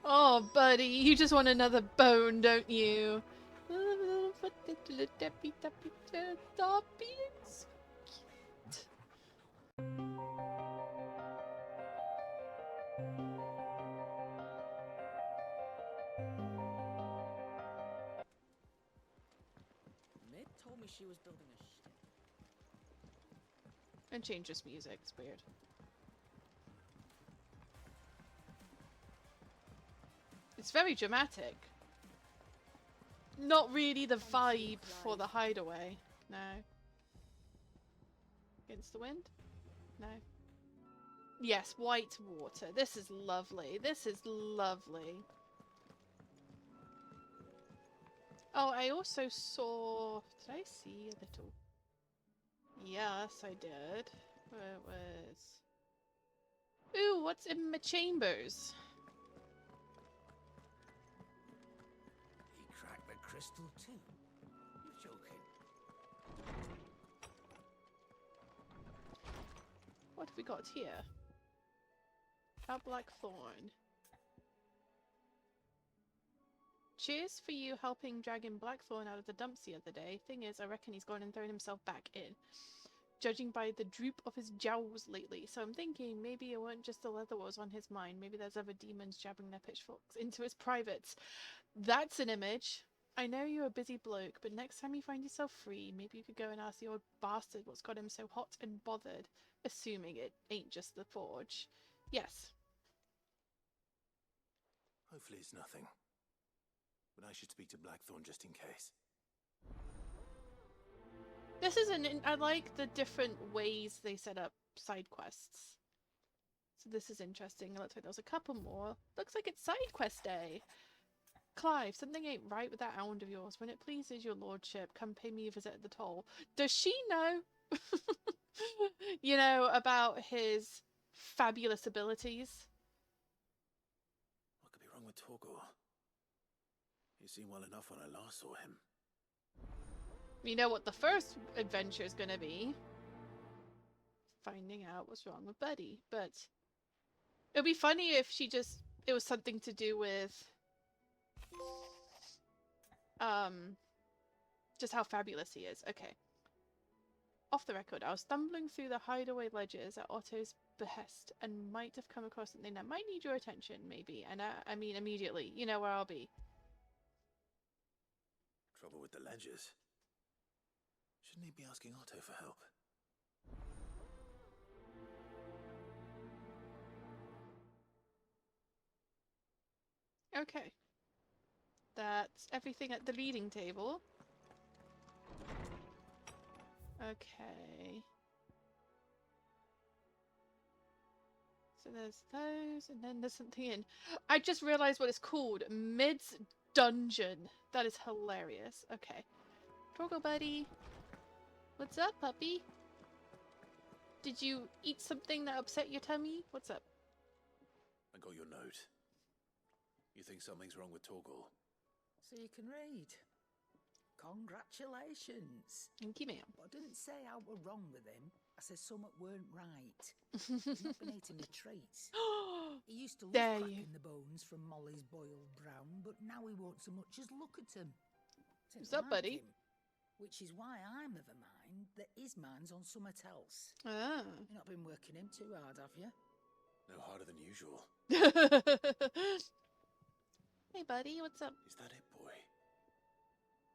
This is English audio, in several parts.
Oh, buddy, you just want another bone, don't you? Stop being so cute. Mid told me she was building a ship. And change this music, it's weird. It's very dramatic. Not really the vibe for the hideaway. No. Against the wind? No. Yes, white water. This is lovely. This is lovely. Oh, I also saw... Did I see a little... Yes, I did. Where it was... Ooh, what's in my chambers? He cracked the crystal too. You're joking. What have we got here? A Blackthorn. Cheers for you helping dragging Blackthorn out of the dumps the other day. Thing is, I reckon he's gone and thrown himself back in. Judging by the droop of his jowls lately. So I'm thinking maybe it weren't just the leather was on his mind. Maybe there's other demons jabbing their pitchforks into his privates. That's an image. I know you're a busy bloke, but next time you find yourself free, maybe you could go and ask the old bastard what's got him so hot and bothered. Assuming it ain't just the forge. Yes. Hopefully it's nothing. But I should speak to Blackthorn just in case. This is I like the different ways they set up side quests. So this is interesting. It looks like there's a couple more. Looks like it's side quest day. Clive, something ain't right with that hound of yours. When it pleases your lordship, come pay me a visit at the toll. Does she know? You know, about his fabulous abilities? What could be wrong with Togral? He seemed well enough when I last saw him. We know what the first adventure is going to be. Finding out what's wrong with Buddy. But it would be funny if it was something to do with just how fabulous he is. Okay. Off the record, I was stumbling through the hideaway ledgers at Otto's behest and might have come across something that might need your attention, maybe. And I mean immediately. You know where I'll be. Trouble with the ledgers. Shouldn't he be asking Otto for help? Okay. That's everything at the reading table. Okay. So there's those, and then there's something in... I just realized what it's called. Mid's Dungeon. That is hilarious. Okay. Toggle buddy. What's up, puppy? Did you eat something that upset your tummy? What's up? I got your note. You think something's wrong with Togral? So you can read. Congratulations. Thank you, ma'am. But I didn't say I were wrong with him. I said something weren't right. He's not been eating the treats. He used to love cracking the bones from Molly's boiled brown, but now he won't so much as look at them. What's up, buddy? Him, which is why I'm of a mind that his mind's on something else. Ah. You've not been working him too hard, have you? No harder than usual. Hey, buddy, what's up? Is that it, boy?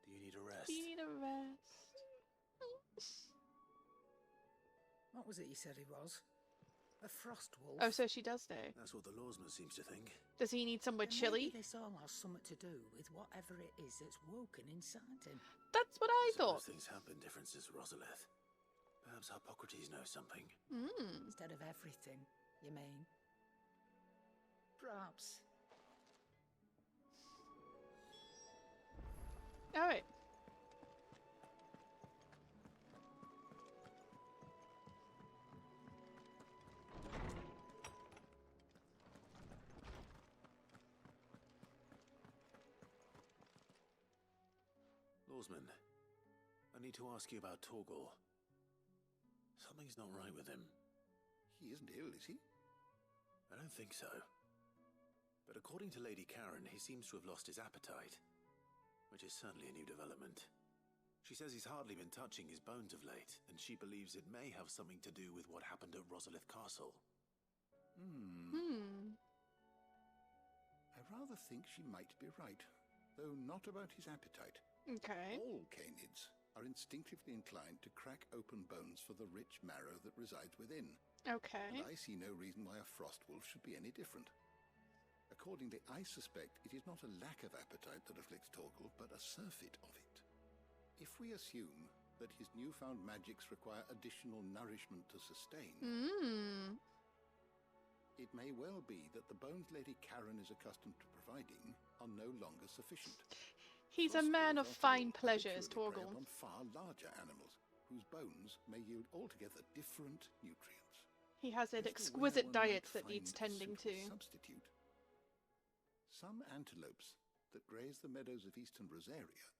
Do you need a rest? Do you need a rest? What was it you said he was? A frost wolf? Oh, so she does know. That's what the lawsman seems to think. Does he need somewhere Then chilly? Maybe this all has something to do with whatever it is that's woken inside him. That's what I Those thought. things happen, differences, Rosalith. Perhaps Hippocrates knows something. Instead of everything, you mean? Perhaps. Alright. Lawsman, I need to ask you about Togral. Something's not right with him. He isn't ill, is he? I don't think so. But according to Lady Karen, he seems to have lost his appetite, which is certainly a new development. She says he's hardly been touching his bones of late, and she believes it may have something to do with what happened at Rosalith Castle. I rather think she might be right, though not about his appetite. Okay. All canids are instinctively inclined to crack open bones for the rich marrow that resides within. Okay. And I see no reason why a frost wolf should be any different. Accordingly, I suspect it is not a lack of appetite that afflicts Togral, but a surfeit of it. If we assume that his newfound magics require additional nourishment to sustain, it may well be that the bones Lady Karen is accustomed to providing are no longer sufficient. He's a man of fine pleasures, Togral. On far larger animals, whose bones may yield altogether different nutrients. He has an As to exquisite where one diet might that needs find a tending to. suitable substitute. Some antelopes that graze the meadows of eastern Rosaria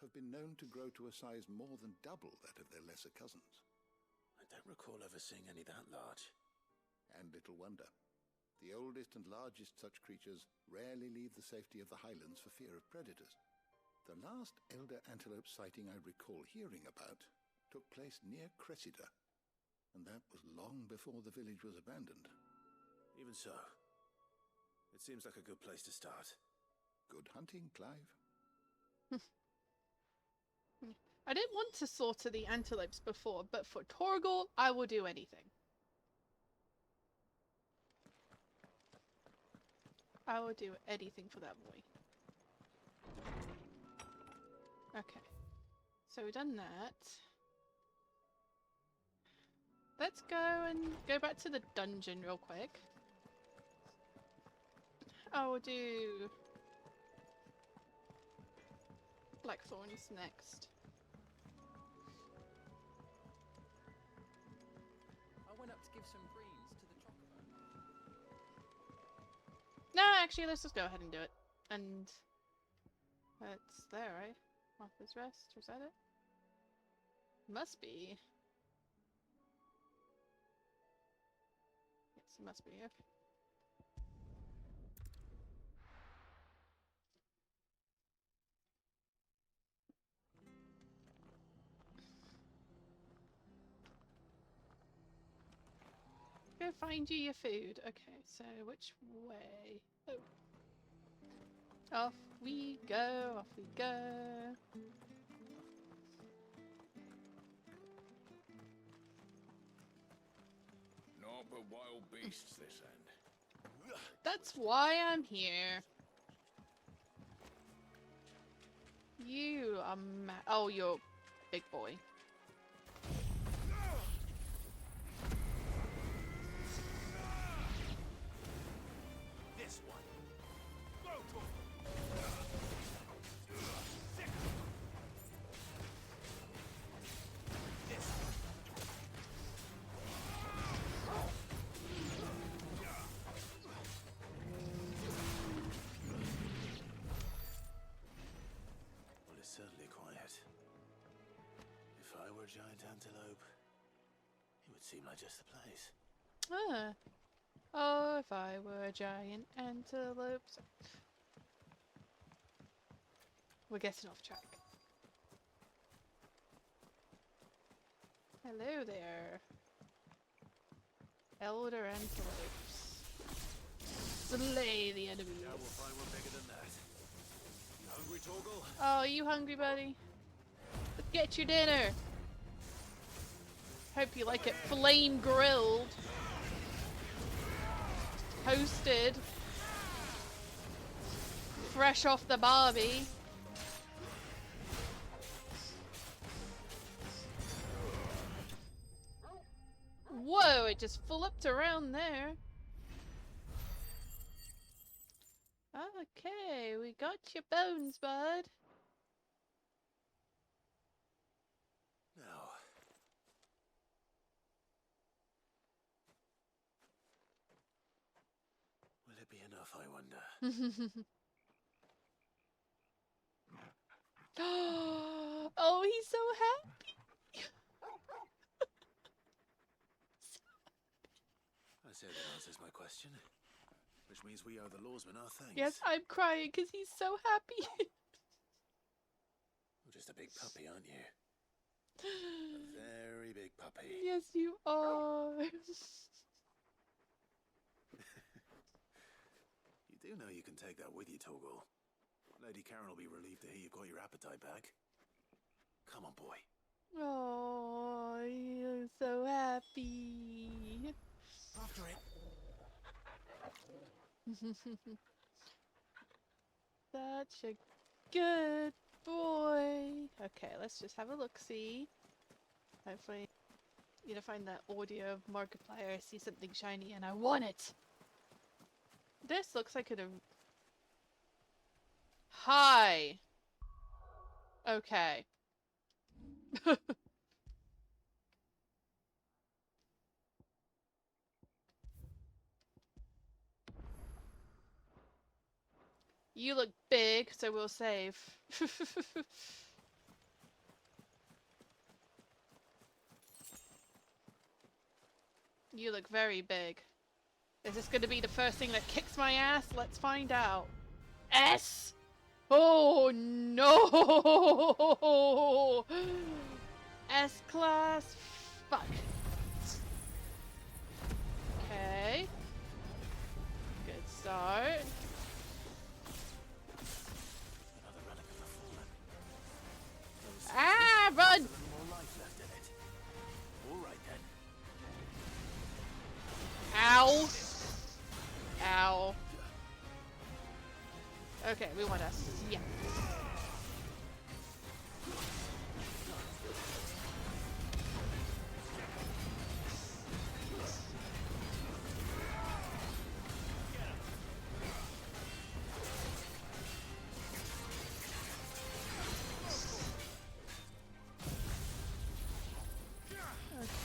have been known to grow to a size more than double that of their lesser cousins. I don't recall ever seeing any that large. And little wonder. The oldest and largest such creatures rarely leave the safety of the highlands for fear of predators. The last elder antelope sighting I recall hearing about took place near Cressida, and that was long before the village was abandoned. Even so, it seems like a good place to start. Good hunting, Clive. I didn't want to slaughter the antelopes before, but for Togral, I will do anything. I will do anything for that boy. Okay. So we've done that. Let's go back to the dungeon real quick. I will do Blackthorns next. I went up to give some greens to the chocobo. No, actually, let's just go ahead and do it. And it's there, right? Martha's Rest, was that it? Must be. Yes, it must be, okay. Go find you your food. Okay, so which way? Oh. Off we go, off we go. Not but wild beasts this end. That's why I'm here. You are oh, you're big boy. This one. Well, it's certainly quiet. If I were a giant antelope, it would seem like just the place. Ah. Oh, if I were a giant antelope. We're getting off track. Hello there. Elder antelopes. Slay the enemies. Yeah, we'll find one bigger than that. You hungry, Togral? Oh, are you hungry, buddy? Let's get your dinner. Hope you like it flame grilled. Toasted. Fresh off the barbie. Whoa, it just flipped around there. Okay, we got your bones, bud. Now, will it be enough, I wonder? Oh, he's so happy. I say that answers my question. Which means we owe the lawsman our thanks. Yes, I'm crying because he's so happy. You're just a big puppy, aren't you? A very big puppy. Yes, you are. You do know you can take that with you, Togral. Lady Karen will be relieved to hear you've got your appetite back. Come on, boy. Oh, you're so happy. After it. Such a good boy. Okay, let's just have a look-see. Hopefully, you know, find that audio of Markiplier. I see something shiny and I want it. This looks like a... Hi. Okay. You look big, so we'll save. You look very big. Is this going to be the first thing that kicks my ass? Let's find out. S! Oh no! S-class? Fuck. Okay. Good start. Another relic of the fallen. Ah, run! More life left in it. All right then. Ow. Ow. Okay, we want us. Yeah.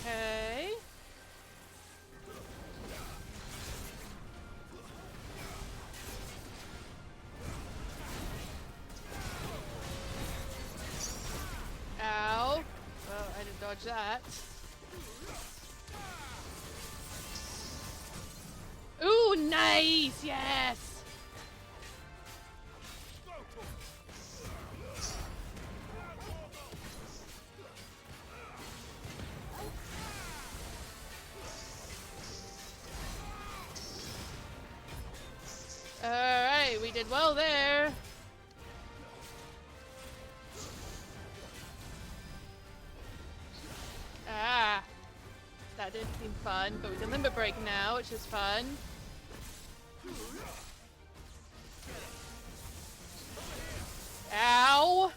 Okay. Ow. Well, I didn't dodge that. Ooh, nice! Yes! Alright, we did well there. Ah, that didn't seem fun, but we can limber break now, which is fun. Ow!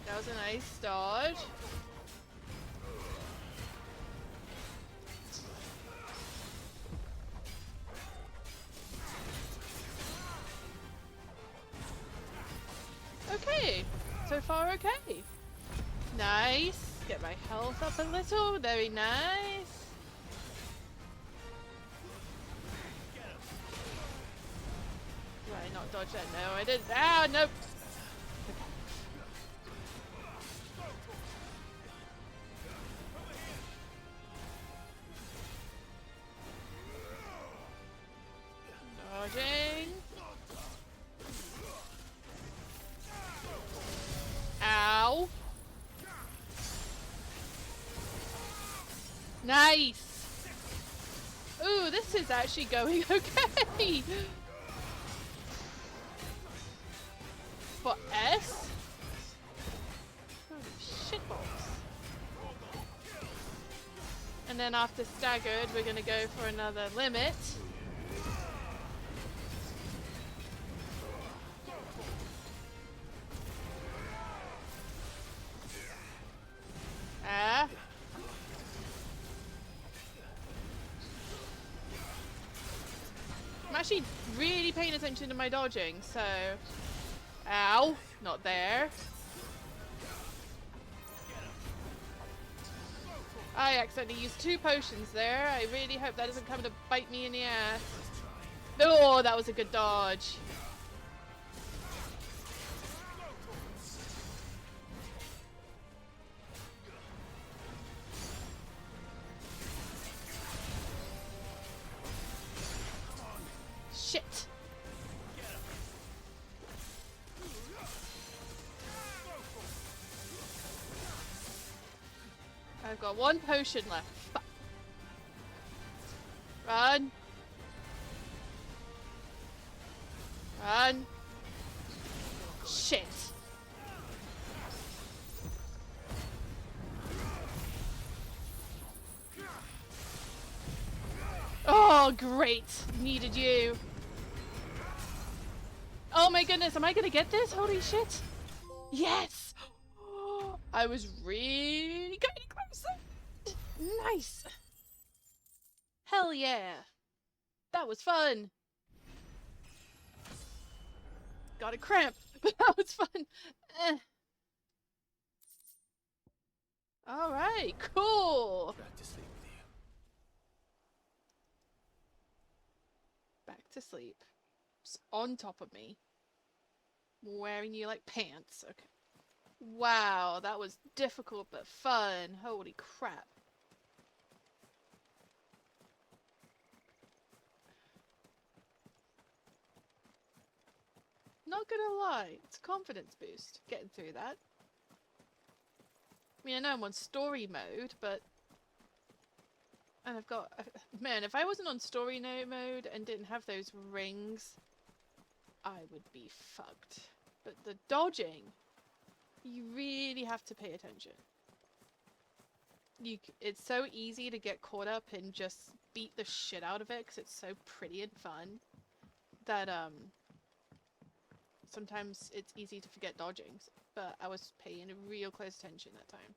That was a nice dodge. Okay, so far okay. Nice. Get my health up a little. Very nice. Did I not dodge that? No, I didn't. Ah, nope. Dodging. Ow. Nice. Ooh, this is actually going okay. For S? Holy shitballs. And then after staggered, we're gonna go for another limit. Ah. I'm actually really paying attention to my dodging, so... Ow! Not there. I accidentally used 2 potions there. I really hope that doesn't come to bite me in the ass. Oh, that was a good dodge. Shit! I've got one potion left. Fuck. Run! Run! Shit! Oh, great! Needed you. Oh my goodness, am I gonna get this? Holy shit! Yes! I was really getting close. Nice! Hell yeah! That was fun! Got a cramp, but that was fun! Alright, cool! Back to sleep with you. Back to sleep. Just on top of me. Wearing you like pants. Okay. Wow, that was difficult but fun. Holy crap. Not gonna lie, it's a confidence boost getting through that. I mean, I know I'm on story mode, but... And I've got... Man, if I wasn't on story mode and didn't have those rings, I would be fucked. But the dodging, you really have to pay attention. It's so easy to get caught up and just beat the shit out of it because it's so pretty and fun that sometimes it's easy to forget dodging. But I was paying real close attention that time.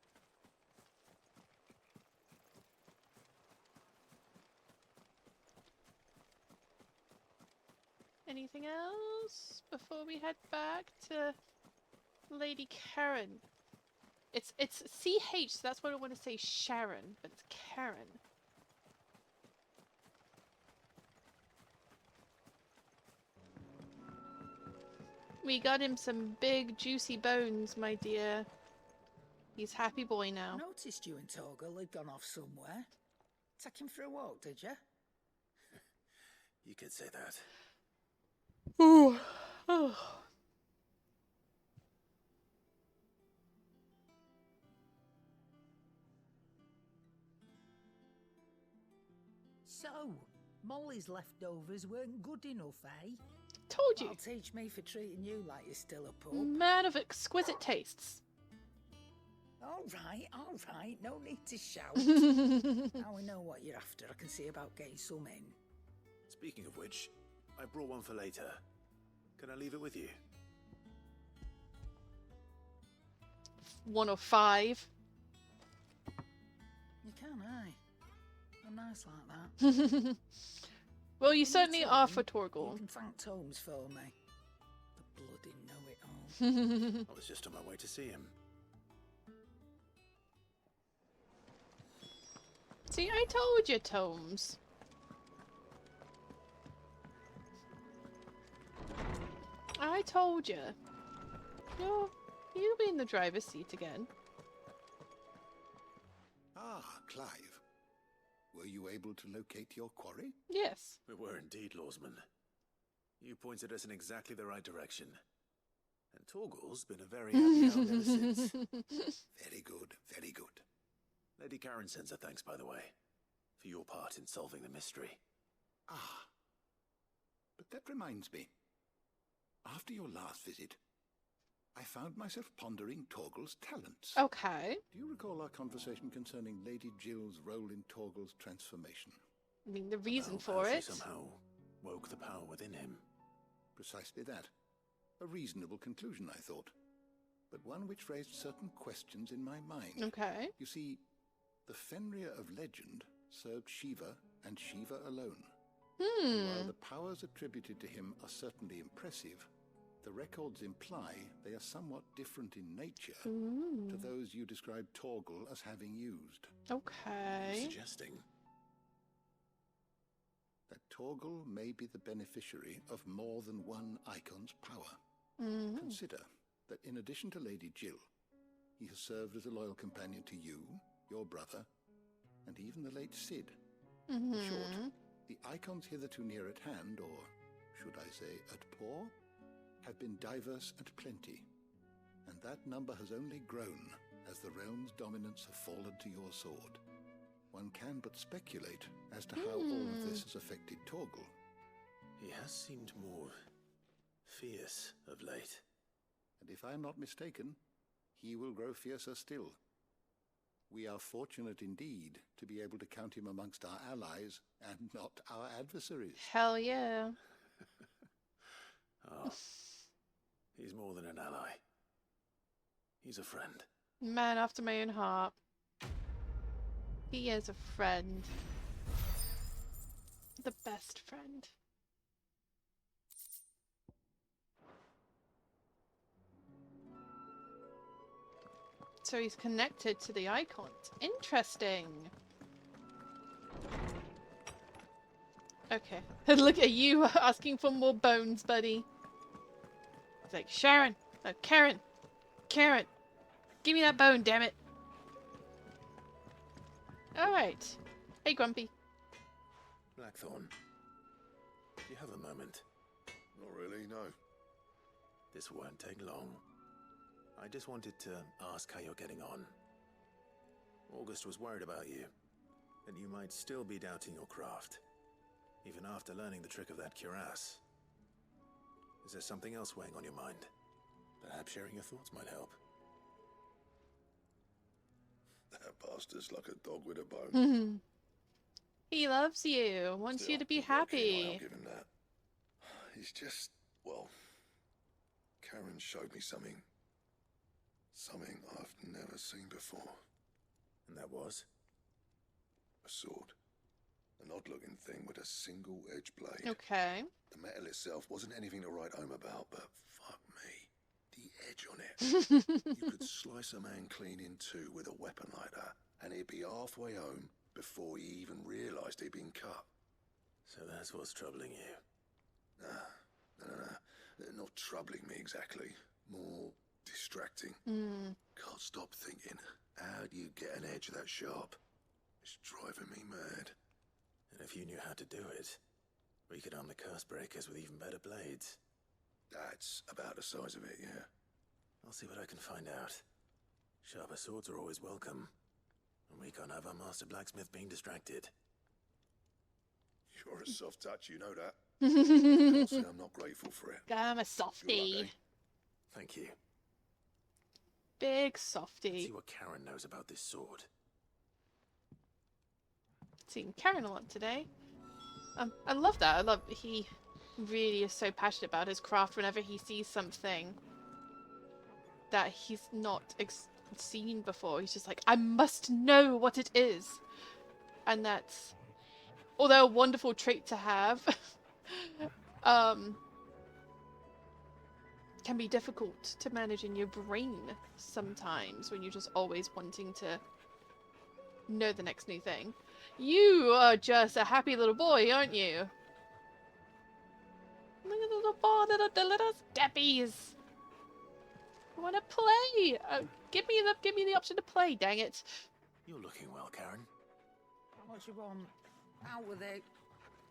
Anything else before we head back to Lady Karen? It's CH, so that's what I want to say, Sharon, but it's Karen. We got him some big juicy bones, my dear. He's happy boy now. I noticed you and Togral had gone off somewhere. Take him for a walk, did you? You could say that. Ooh. Oh. So, Molly's leftovers weren't good enough, eh? Told you. That'll teach me for treating you like you're still a pup. Man of exquisite tastes. All right, no need to shout. Now we know what you're after, I can see about getting some in. Speaking of which, I brought one for later. Can I leave it with you? 1 of 5. You can, aye. I'm nice like that. Well, you When certainly tell are him, for Togral. You can thank Tomes for me. The bloody know-it-all. I was just on my way to see him. See, I told you, Tomes. I told you. You'll be in the driver's seat again. Ah, Clive. Were you able to locate your quarry? Yes. We were indeed, Lawsman. You pointed us in exactly the right direction. And Torgal's been a very happy hound ever since. Very good, very good. Lady Karen sends her thanks, by the way, for your part in solving the mystery. Ah. But that reminds me. After your last visit, I found myself pondering Torgal's talents. Okay. Do you recall our conversation concerning Lady Jill's role in Torgal's transformation? I mean, the reason About for how it. She somehow woke the power within him. Precisely that. A reasonable conclusion, I thought. But one which raised certain questions in my mind. Okay. You see, the Fenrir of legend served Shiva and Shiva alone. And while the powers attributed to him are certainly impressive, the records imply they are somewhat different in nature to those you described Torgal as having used. Okay. Suggesting That Torgal may be the beneficiary of more than one icon's power. Consider that in addition to Lady Jill, he has served as a loyal companion to you, your brother, and even the late Cid. In short, the icons hitherto near at hand, or should I say at poor, have been diverse and plenty, and that number has only grown as the realm's dominance have fallen to your sword. One can but speculate as to how all of this has affected Togral. He has seemed more fierce of late. And if I am not mistaken, he will grow fiercer still. We are fortunate indeed to be able to count him amongst our allies and not our adversaries. Hell yeah. Oh, he's more than an ally. He's a friend. Man after my own heart. He is a friend. The best friend. So he's connected to the icons. Interesting. Okay. Look at you asking for more bones, buddy. It's like, Sharon! No, Karen! Karen! Give me that bone, damn it! Alright. Hey, Grumpy. Blackthorn, do you have a moment? Not really, no. This won't take long. I just wanted to ask how you're getting on. August was worried about you, that you might still be doubting your craft, even after learning the trick of that cuirass. Is there something else weighing on your mind? Perhaps sharing your thoughts might help. That bastard's like a dog with a bone. He loves you, wants Still, you to be he's working, happy. I'll give him that. He's just, well, Karen showed me something I've never seen before. And that was? A sword. An odd-looking thing with a single-edged blade. Okay. The metal itself wasn't anything to write home about, but fuck me, the edge on it. You could slice a man clean in two with a weapon like that, and he'd be halfway home before he even realised he'd been cut. So that's what's troubling you. No. Not troubling me exactly. More distracting. Can't stop thinking, how do you get an edge that sharp? It's driving me mad. And if you knew how to do it, we could arm the curse breakers with even better blades. That's about the size of it, yeah. I'll see what I can find out. Sharper swords are always welcome. And we can't have our master blacksmith being distracted. You're a soft touch, you know that. Can't say I'm not grateful for it. I'm a Good softie. luck, eh? Thank you. Big Let's softie. see what Karen knows about this sword. Seeing Karen a lot today. I love that. I love he really is so passionate about his craft whenever he sees something that he's not seen before. He's just like, I must know what it is. And that's, although a wonderful trait to have, can be difficult to manage in your brain sometimes when you're just always wanting to know the next new thing. You are just a happy little boy, aren't you? Look at the little boy, the little steppies. I want to play. Give me the option to play. Dang it! You're looking well, Karen. What you want? Out with it.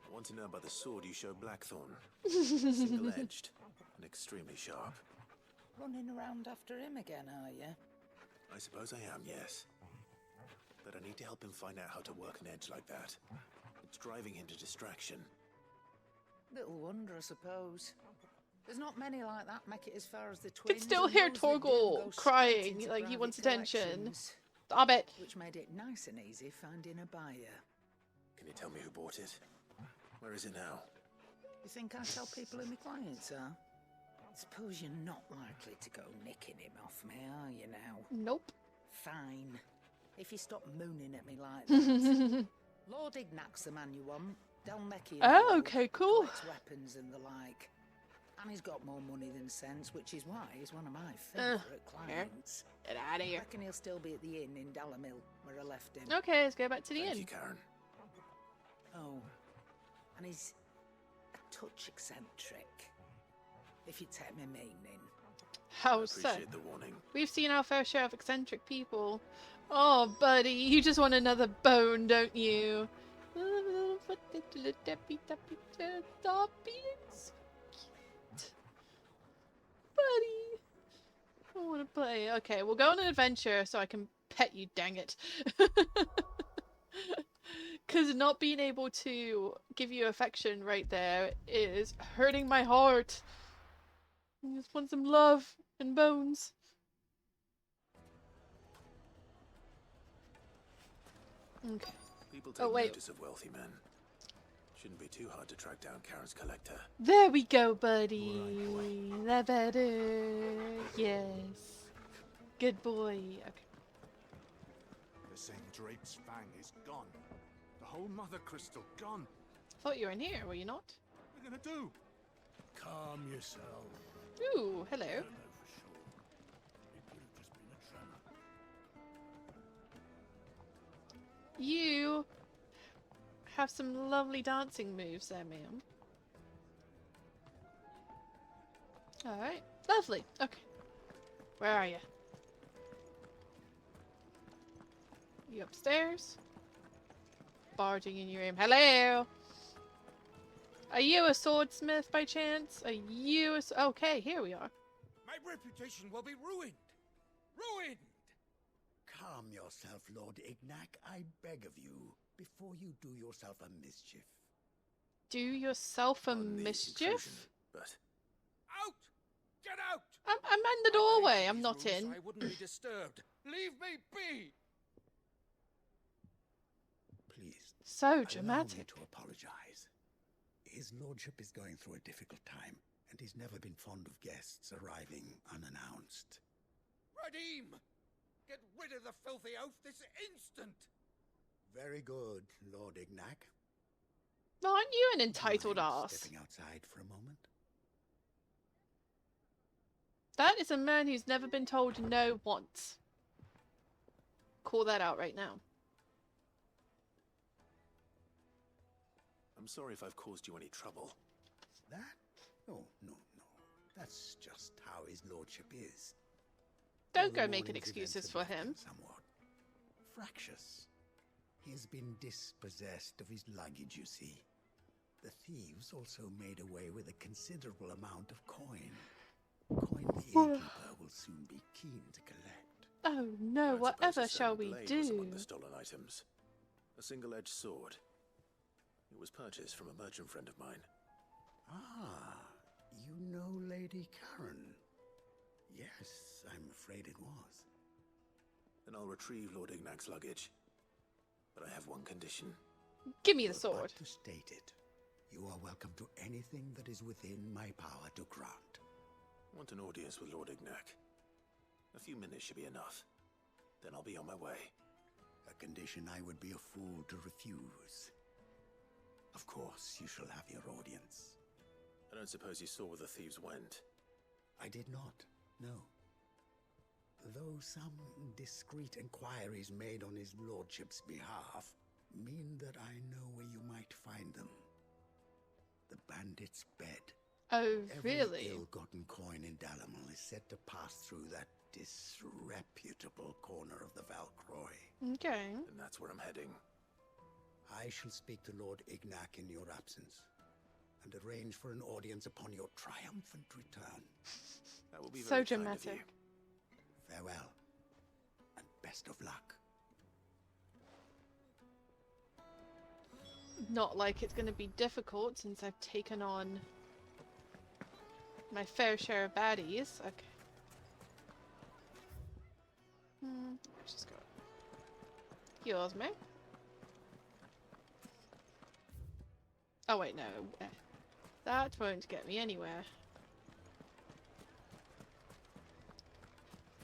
I want to know about the sword you showed Blackthorn. Single-edged and extremely sharp. Running around after him again, are you? I suppose I am, yes. But I need to help him find out how to work an edge like that. It's driving him to distraction. Little wonder, I suppose. There's not many like that make it as far as the twins. Can still and hear those that do Togral go straight crying into like he private wants attention. collections, Stop it. which made it nice and easy finding a buyer. Can you tell me who bought it? Where is it now? You think I tell people who my clients are? Suppose you're not likely to go nicking him off me, are you now? Nope. Fine. If you stop mooning at me like that. Lord Ignac's the man you want. Delmeckian. Oh, okay, cool. Collects weapons and the like. And he's got more money than sense, which is why he's one of my favourite clients. Get out of I here. reckon he'll still be at the inn in Dalamil, where I left him. Okay, let's go back to the Thank inn. you, Karen. Oh, and he's a touch eccentric, if you take my meaning. How I so? appreciate the warning. We've seen our fair share of eccentric people. Oh, buddy, you just want another bone, don't you? But the Stop being so cute. Buddy. I want to play. Okay, we'll go on an adventure so I can pet you, dang it. Because not being able to give you affection right there is hurting my heart. I just want some love and bones. Okay. People take notice of wealthy men. Shouldn't be too hard to track down Karen's collector. There we go, buddy. That better. Yes. Good boy. Okay. The same Drake's fang is gone. The whole mother crystal gone. Thought you were in here, were you not? What are we gonna do? Calm yourself. Ooh, hello. I don't know for sure. It could have just been a tremor. You have some lovely dancing moves there, ma'am. Alright, lovely. Okay. Where are you? You upstairs? Barging in your room. Hello! Are you a swordsmith by chance? Are you a... Okay, here we are. My reputation will be ruined. Ruined! Calm yourself, Lord Ignac, I beg of you, before you do yourself a mischief. Do yourself a On the mischief? intrusion, but Out! Get out! I'm in the doorway. I'm not These rules, in. I wouldn't be disturbed. Leave me be! Please, So allow me dramatic. to apologize. His lordship is going through a difficult time, and he's never been fond of guests arriving unannounced. Radim! Get rid of the filthy oaf this instant! Very good, Lord Ignac. Aren't you an entitled Mind ass? stepping outside for a moment? That is a man who's never been told no once. Call that out right now. I'm sorry if I've caused you any trouble. That? No, no, no. That's just how his lordship is. Don't Though go the making morning's excuses events for have left him. Somewhat fractious. He has been dispossessed of his luggage, you see. The thieves also made away with a considerable amount of coin. Coin the innkeeper will soon be keen to collect. Oh no, I suppose whatever a shall certain we blade was among do? the stolen items. A single-edged sword. It was purchased from a merchant friend of mine. Ah, you know Lady Karen? Yes, I'm afraid it was. Then I'll retrieve Lord Ignac's luggage. But I have one condition. Give me the But sword. to state it, you are welcome to anything that is within my power to grant. I want an audience with Lord Ignac. A few minutes should be enough. Then I'll be on my way. A condition I would be a fool to refuse. Of course, you shall have your audience. I don't suppose you saw where the thieves went. I did not, no. Though some discreet inquiries made on his lordship's behalf mean that I know where you might find them. The bandit's bed. Oh, Every really? ill-gotten coin in Dalamal is said to pass through that disreputable corner of the Valcroy. Okay. And that's where I'm heading. I shall speak to Lord Ignac in your absence, and arrange for an audience upon your triumphant return. That will be So very kind of dramatic. you. Farewell, and best of luck. Not like it's going to be difficult since I've taken on my fair share of baddies. Okay. Let's just go. Heals me. Oh wait, no. That won't get me anywhere.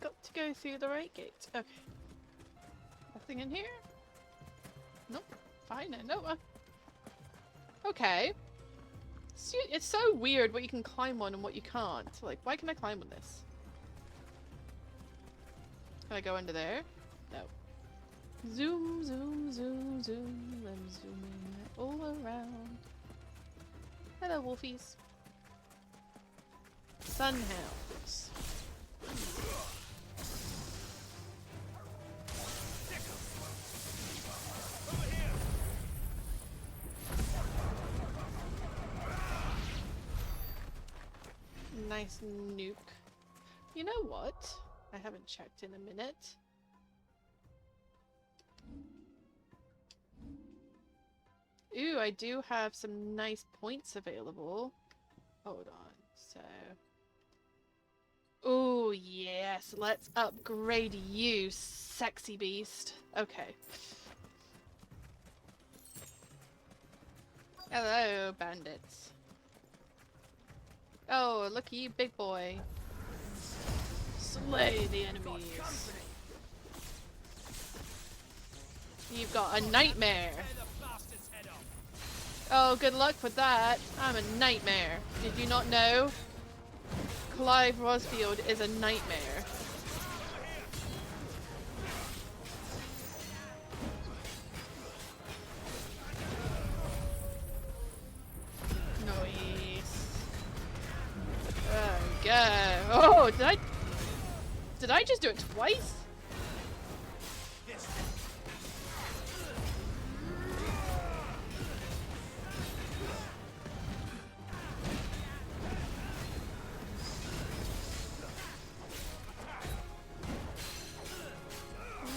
Got to go through the right gate. Okay. Nothing in here? Nope. Fine, no one. Okay. It's so weird what you can climb on and what you can't. Like, why can I climb on this? Can I go under there? No. Zoom, zoom, zoom, zoom. I'm zooming all around. Hello, wolfies. Sunhounds. nice nuke. You know what? I haven't checked in a minute. Ooh, I do have some nice points available. Hold on, so... Oh yes, let's upgrade you, sexy beast. Okay. Hello, bandits. Oh, look at you, big boy. Slay the enemies. You've got a nightmare. Oh, good luck with that. I'm a nightmare. Did you not know? Clive Rosfield is a nightmare. Nice. Okay. Oh, did I just do it twice?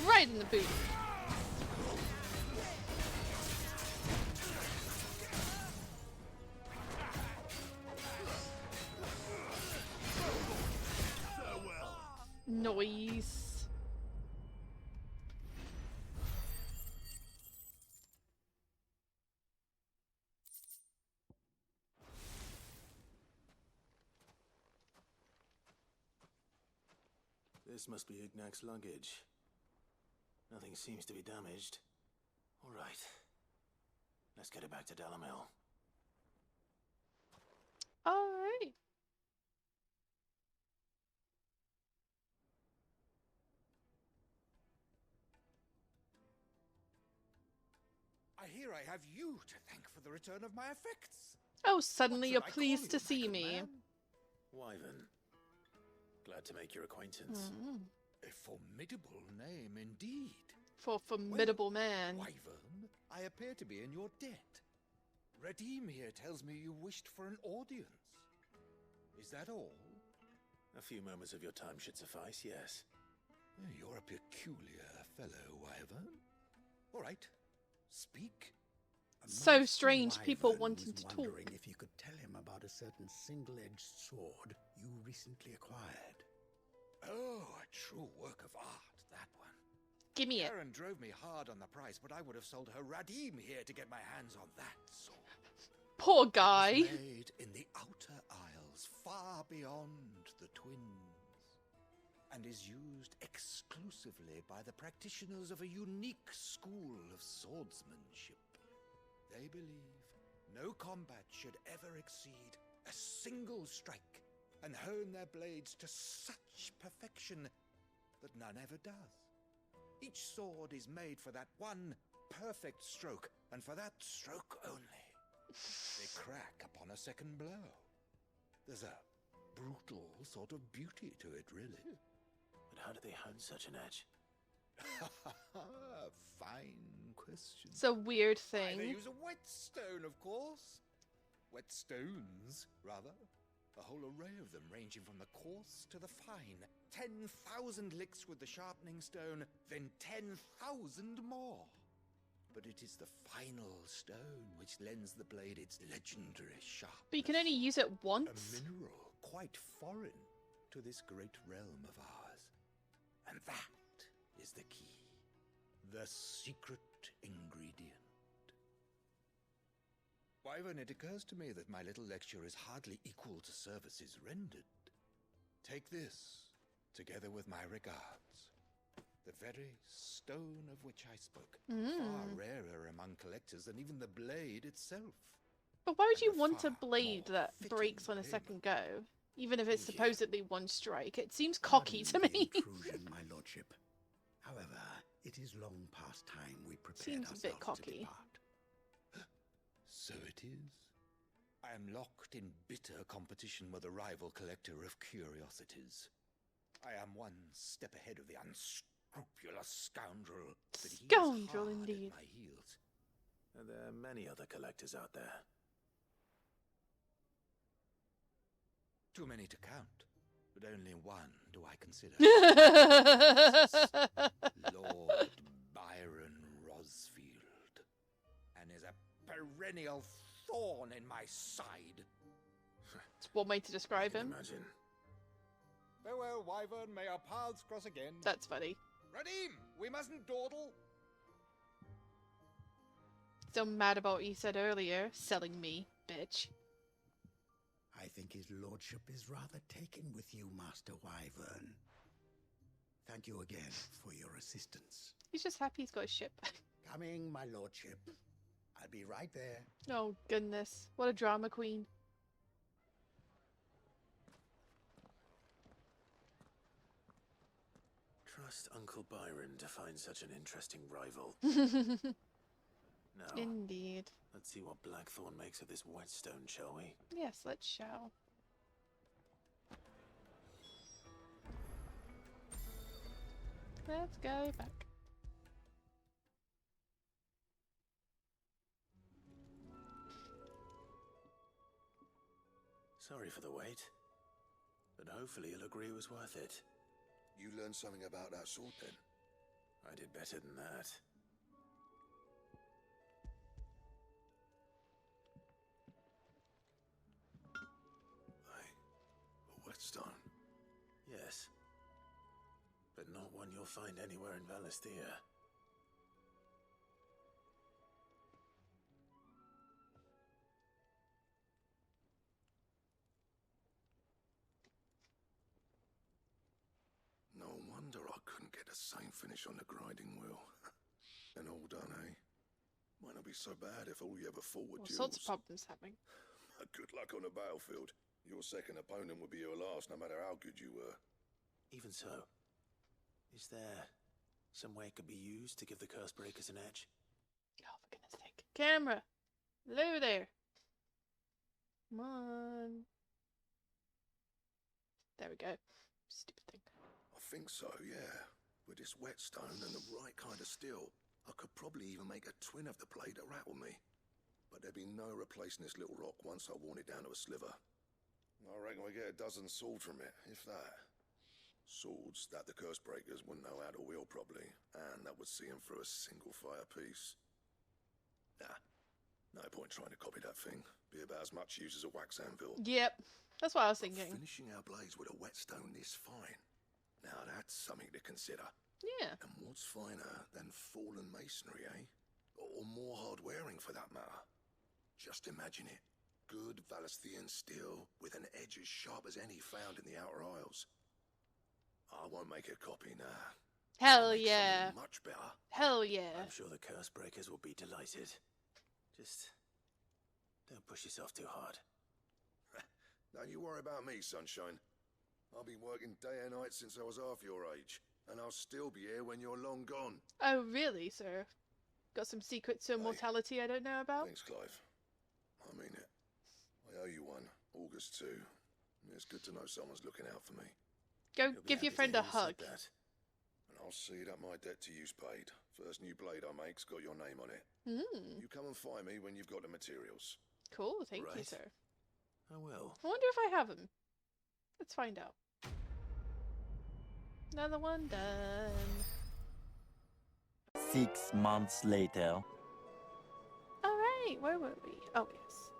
Right in the boot. Noise. This must be Ignac's luggage. Nothing seems to be damaged. All right. Let's get it back to Dalamel. All right. I hear I have you to thank for the return of my effects. Oh, suddenly What you're should I pleased call to you, see my good me. man? Wyvern. Glad to make your acquaintance. A formidable name indeed. For formidable man. Wyvern, I appear to be in your debt. Redeem here tells me you wished for an audience. Is that all? A few moments of your time should suffice, yes. You're a peculiar fellow, Wyvern. All right, speak. So strange, people Wyvern wanting was to talk. wondering if you could tell him about a certain single-edged sword you recently acquired. Oh, a true work of art, that one. Give me it. Karen drove me hard on the price, but I would have sold her Radim here to get my hands on that sword. Poor guy. It was made in the Outer Isles, far beyond the Twins, and is used exclusively by the practitioners of a unique school of swordsmanship. They believe no combat should ever exceed a single strike, and hone their blades to such perfection that none ever does. Each sword is made for that one perfect stroke, and for that stroke only. They crack upon a second blow. There's a brutal sort of beauty to it, really. But how do they hone such an edge? Fine question. It's a weird Why, they thing. use a whetstone, of course. Whetstones, rather. A whole array of them, ranging from the coarse to the fine. 10,000 licks with the sharpening stone, then 10,000 more. But it is the final stone which lends the blade its legendary sharpness. But you can only use it A once. mineral quite foreign to this great realm of ours. And that is the key. The secret ingredient. Wyvern, it occurs to me that my little lecture is hardly equal to services rendered. Take this, together with my regards. The very stone of which I spoke. Far rarer among collectors than even the blade itself. But why would you And a want a far blade more that fitting breaks on a payment. second go? Even if it's Yeah. supposedly one strike. It seems cocky to Pardon the me. intrusion, my lordship. However, it is long past time we prepared Seems a bit ourselves cocky. to depart. So it is. I am locked in bitter competition with a rival collector of curiosities. I am one step ahead of the unscrupulous scoundrel. But he is Scoundrel hard at indeed. my heels. And there are many other collectors out there. Too many to count, but only one do I consider. Lord Byron Rosfield, and is a perennial thorn in my side. It's one way to describe him. Imagine. Farewell, Wyvern. May our paths cross again. That's funny. Radim, we mustn't dawdle. Still mad about what you said earlier. Selling me, bitch. I think his lordship is rather taken with you, Master Wyvern. Thank you again for your assistance. He's just happy he's got a ship. Coming, my lordship. I'll be right there. Oh, goodness. What a drama queen. Trust Uncle Byron to find such an interesting rival. Now, Indeed. let's see what Blackthorn makes of this whetstone, shall we? Yes, let's shall. Let's go back. Sorry for the wait, but hopefully you'll agree it was worth it. You learned something about that sword then? I did better than that. A whetstone? Yes. But not one you'll find anywhere in Valisthea. No wonder I couldn't get the same finish on the grinding wheel. And all done, eh? Might not be so bad if all you ever fought were All duels. sorts of problems happening. Good luck on the battlefield. Your second opponent would be your last, no matter how good you were. Even so, is there some way it could be used to give the curse breakers an edge? Oh, for goodness sake. Camera! Hello there! Come on. There we go. Stupid thing. I think so, yeah. With this whetstone and the right kind of steel, I could probably even make a twin of the blade that rattled me. But there'd be no replacing this little rock once I worn it down to a sliver. I reckon we get a dozen swords from it, if that. Swords that the curse breakers wouldn't know how to wield properly, and that would see them through a single fire piece. Nah, no point trying to copy that thing. Be about as much use as a wax anvil. Yep. That's what I was thinking. Finishing our blades with a whetstone this fine. Now that's something to consider. Yeah. And what's finer than fallen masonry, eh? Or more hard-wearing, for that matter. Just imagine it. Good Valisthian steel with an edge as sharp as any found in the Outer Isles. I won't make a copy now. Hell yeah. Much better. Hell yeah. I'm sure the curse breakers will be delighted. Just don't push yourself too hard. Don't you worry about me, sunshine. I've been working day and night since I was half your age, and I'll still be here when you're long gone. Oh, really, sir? Got some secrets to immortality I don't know about? Thanks, Clive. I mean it. I owe you one. August too. It's good to know someone's looking out for me. Go give your friend a hug. And I'll see that my debt to you's paid. First new blade I make's got your name on it. You come and find me when you've got the materials. Cool, thank you, Right. sir. I will. I wonder if I have them. Let's find out. Another one done. 6 months later. Alright, where were we? Oh, yes.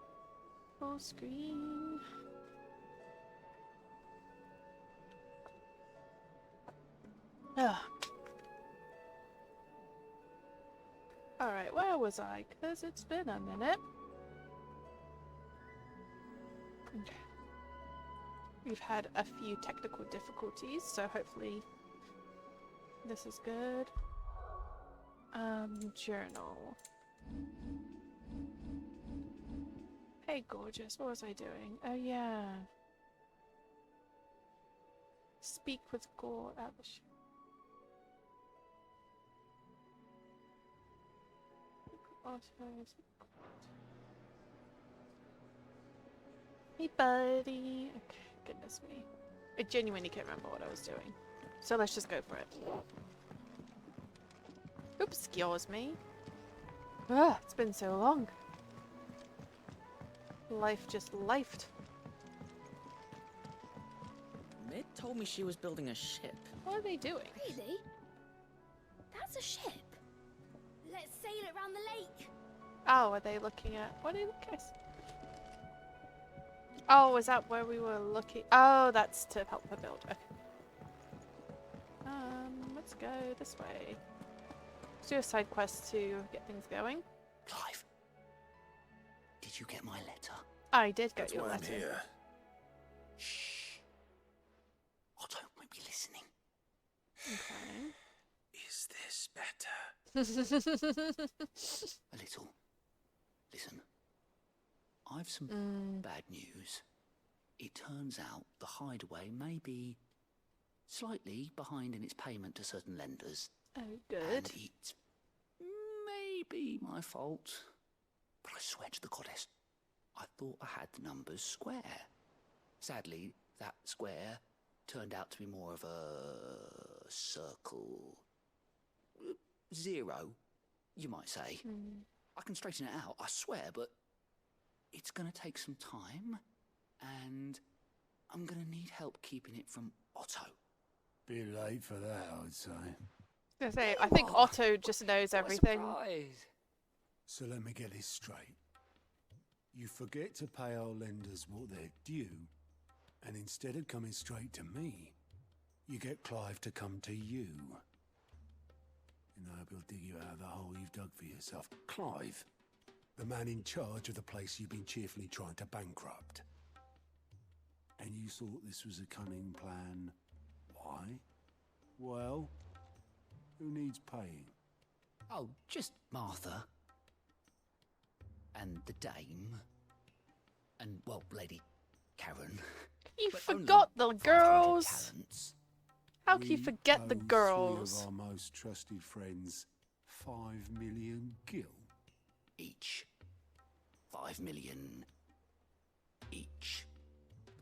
Full screen. Ugh. Alright, where was I? Because it's been a minute. Okay. We've had a few technical difficulties, so hopefully this is good. Journal. Hey, gorgeous. What was I doing? Oh, yeah. Speak with Gore at the show. Hey, buddy. Okay, goodness me. I genuinely can't remember what I was doing. So let's just go for it. Oops, excuse me. Ugh, it's been so long. Life just lifed. It told me she was building a ship. What are they doing? Really? That's a ship. Let's sail it round the lake. Oh, are they looking at... What are they looking at? Oh, is that where we were looking? Oh, that's to help her build. Okay. Let's go this way. Let's do a side quest to get things going. Clive, did you get my letter? I did get That's your why I'm letter. here. Shh. Otto might be listening. Okay. Is this better? A little. Listen, I've some bad news. It turns out the hideaway may be slightly behind in its payment to certain lenders. Oh, good. And it may be my fault. But I swear to the goddess, I thought I had the numbers square. Sadly, that square turned out to be more of a circle. 0, you might say. I can straighten it out, I swear, but it's going to take some time, and I'm going to need help keeping it from Otto. Bit late for that, I'd say. I was gonna say, I think Otto just knows everything. So let me get this straight. You forget to pay our lenders what they're due, and instead of coming straight to me, you get Clive to come to you. You know, he'll dig you out of the hole you've dug for yourself. Clive, the man in charge of the place you've been cheerfully trying to bankrupt. And you thought this was a cunning plan. Why? Well, who needs paying? Oh, just Martha. And the dame. And, well, Lady Karen. You But forgot the only 500 girls. talents. How can you forget the owe 3 girls? of our most trusted friends 5 million gil. Each. 5 million each.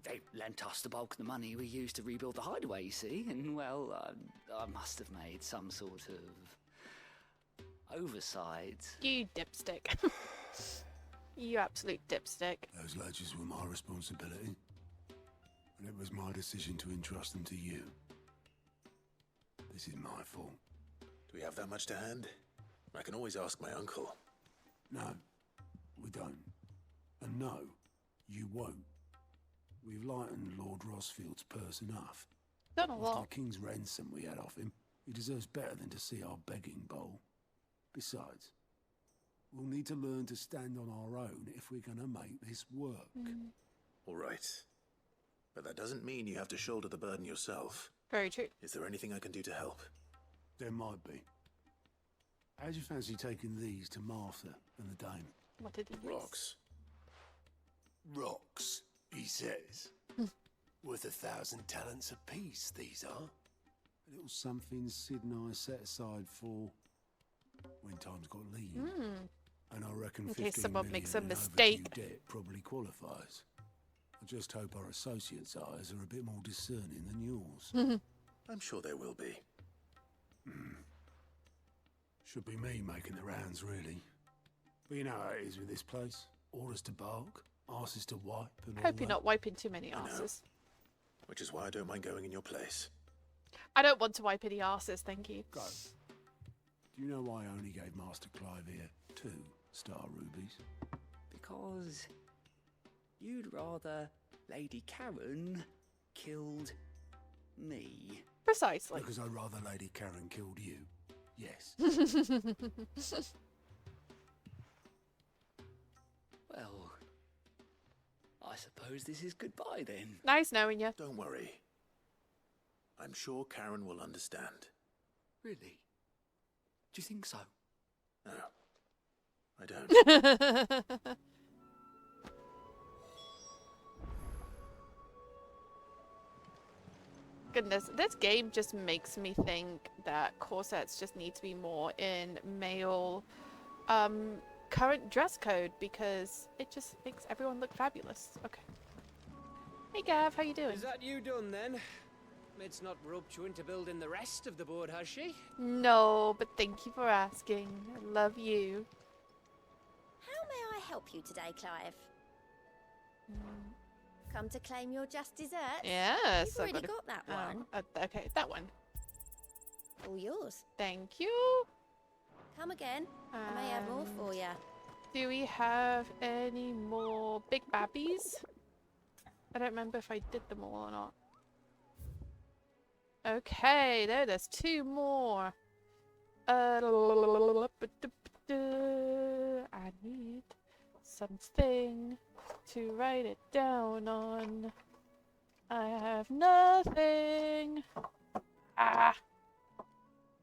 They lent us the bulk of the money we used to rebuild the hideaway, you see, and, well, I must have made some sort of oversight. You dipstick. You absolute dipstick. Those ledgers were my responsibility, and it was my decision to entrust them to you. This is my fault. Do we have that much to hand? I can always ask my uncle. No, we don't. And no, you won't. We've lightened Lord Rosfield's purse enough. Done a After lot. the king's ransom we had off him, he deserves better than to see our begging bowl. Besides, we'll need to learn to stand on our own if we're going to make this work. All right. But that doesn't mean you have to shoulder the burden yourself. Very true. Is there anything I can do to help? There might be. How'd you fancy taking these to Martha and the dame? What did he use? Rocks. Rocks, he says. Worth 1,000 talents apiece, these are. A little something Sid and I set aside for when times got lean. And I reckon In 15 case someone million makes a in mistake. overdue debt probably qualifies. I just hope our associates' eyes are a bit more discerning than yours. I'm sure there will be. Should be me making the rounds, really. But you know how it is with this place. Orders to bark, arses to wipe, and all Hope you're that. not wiping too many I know. asses. Which is why I don't mind going in your place. I don't want to wipe any asses, thank you. Go. Do you know why I only gave Master Clive here 2 star rubies? Because you'd rather Lady Karen killed me. Precisely. Because I'd rather Lady Karen killed you. Yes. Well, I suppose this is goodbye then. Nice knowing you. Don't worry. I'm sure Karen will understand. Really? Do you think so? No, I don't. Goodness, this game just makes me think that corsets just need to be more in male current dress code because it just makes everyone look fabulous. Okay. Hey Gav, how you doing? Is that you done then? Mid's not roped you into building the rest of the board, has she? No, but thank you for asking. I love you. How may I help you today, Clive? Come to claim your just desserts? Yes. You've already got that one. Okay, that one. All yours. Thank you. Come again. I may have more for you. Do we have any more big babbies? I don't remember if I did them all or not. Okay, there's 2 more. I need something to write it down on. I have nothing. Ah!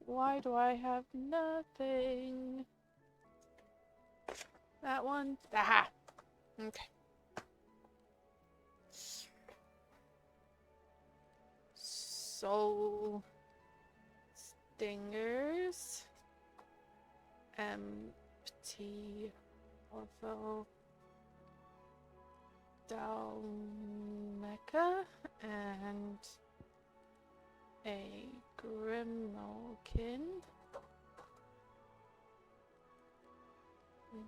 Why do I have nothing? That one? Aha! Okay. Soul Stingers. Empty Orville Dalmeca and a Grimmalkin.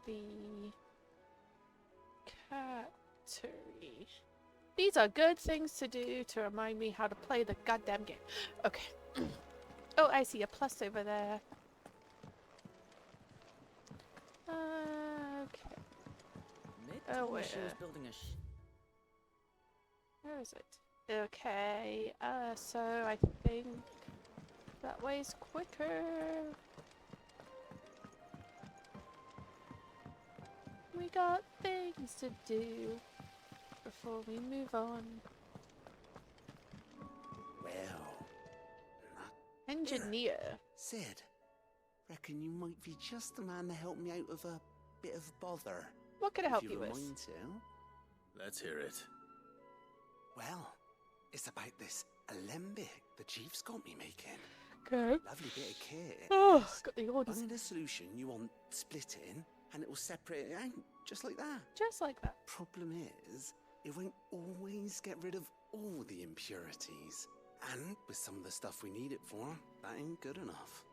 The Cattery. These are good things to do to remind me how to play the goddamn game. Okay. Oh, I see a plus over there. Okay. Oh, wait. She was building a Where is it? Okay. So I think that way's quicker. We got things to do before we move on. Well, Engineer. Sid, reckon you might be just the man to help me out of a bit of bother. What can I help you If with? you mind to. Let's hear it. Well, it's about this alembic the chief's got me making. Okay. Lovely bit of kit. Oh, got the orders. I need a solution you want splitting, and it will separate it out, just like that. Just like that. Problem is, it won't always get rid of all the impurities. And with some of the stuff we need it for, that ain't good enough.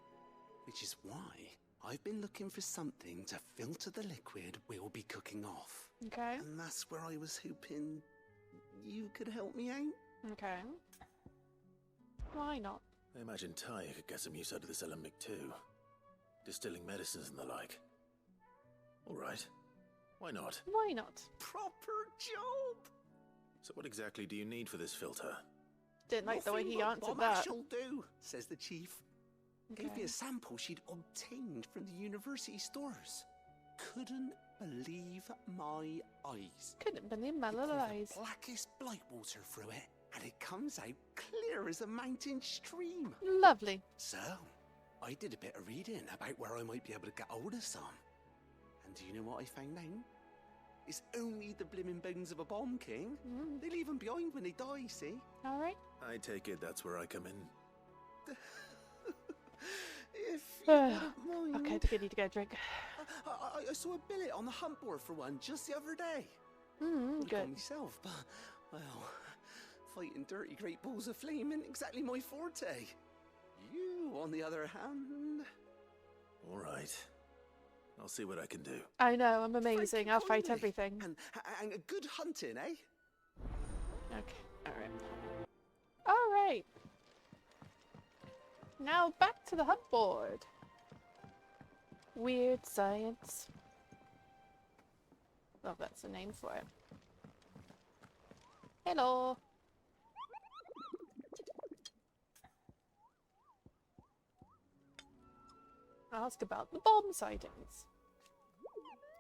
Which is why I've been looking for something to filter the liquid we'll be cooking off. Okay. And that's where I was hoping you could help me out. Okay. Why not? I imagine Ty could get some use out of this alembic too. Distilling medicines and the like. Alright. Why not? Why not? Proper job! So what exactly do you need for this filter? Didn't like the way he answered What that. shall do, says the chief. Okay. Gave me a sample she'd obtained from the university stores. Couldn't believe my eyes. Couldn't believe my little eyes. Blackest blight water through it, and it comes out clear as a mountain stream. Lovely. So, I did a bit of reading about where I might be able to get hold of some. And do you know what I found out? It's only the blimmin' bones of a bomb king. They leave them behind when they die, see? Alright. I take it that's where I come in. If you wouldn't mind. Okay, I need to get a drink. I saw a billet on the hunt board for one just the other day. Good. Myself, but, well, fighting dirty great balls of flame isn't exactly my forte. You, on the other hand... Alright. I'll see what I can do. I know, I'm amazing. I'll fight kindly. everything. And a good hunting, eh? Okay, alright. Alright. Now back to the hunt board. Weird science. Oh, that's the name for it. Hello. Ask about the bomb sightings.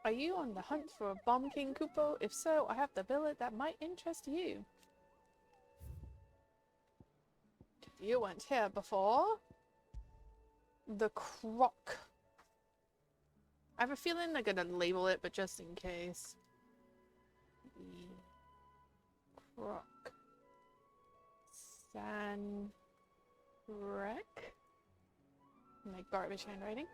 Are you on the hunt for a Bomb King Kupo? If so, I have the billet that might interest you. You weren't here before. The Croc. I have a feeling they're gonna label it, but just in case. The Croc. Sanrek. My garbage handwriting.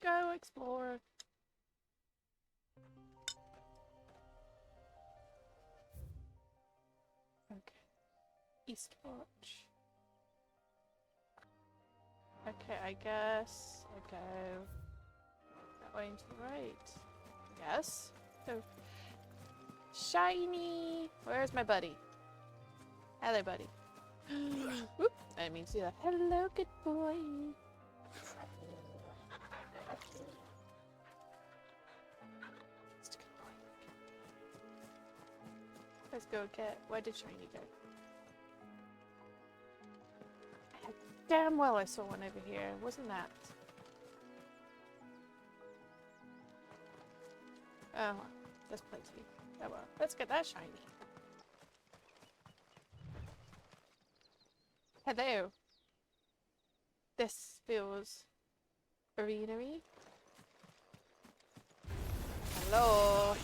Let's go explore. Okay. Eastwatch. Okay, I guess I'll go that way going to the right. Yes. So, shiny. Where's my buddy? Hello, buddy. Whoop. I didn't mean to do that. Hello, good boy. Let's go get. Where did shiny go? Damn well I saw one over here. Wasn't that? Oh, well, there's plenty. Oh well, let's get that shiny. Hello. This feels arena-y. Hello.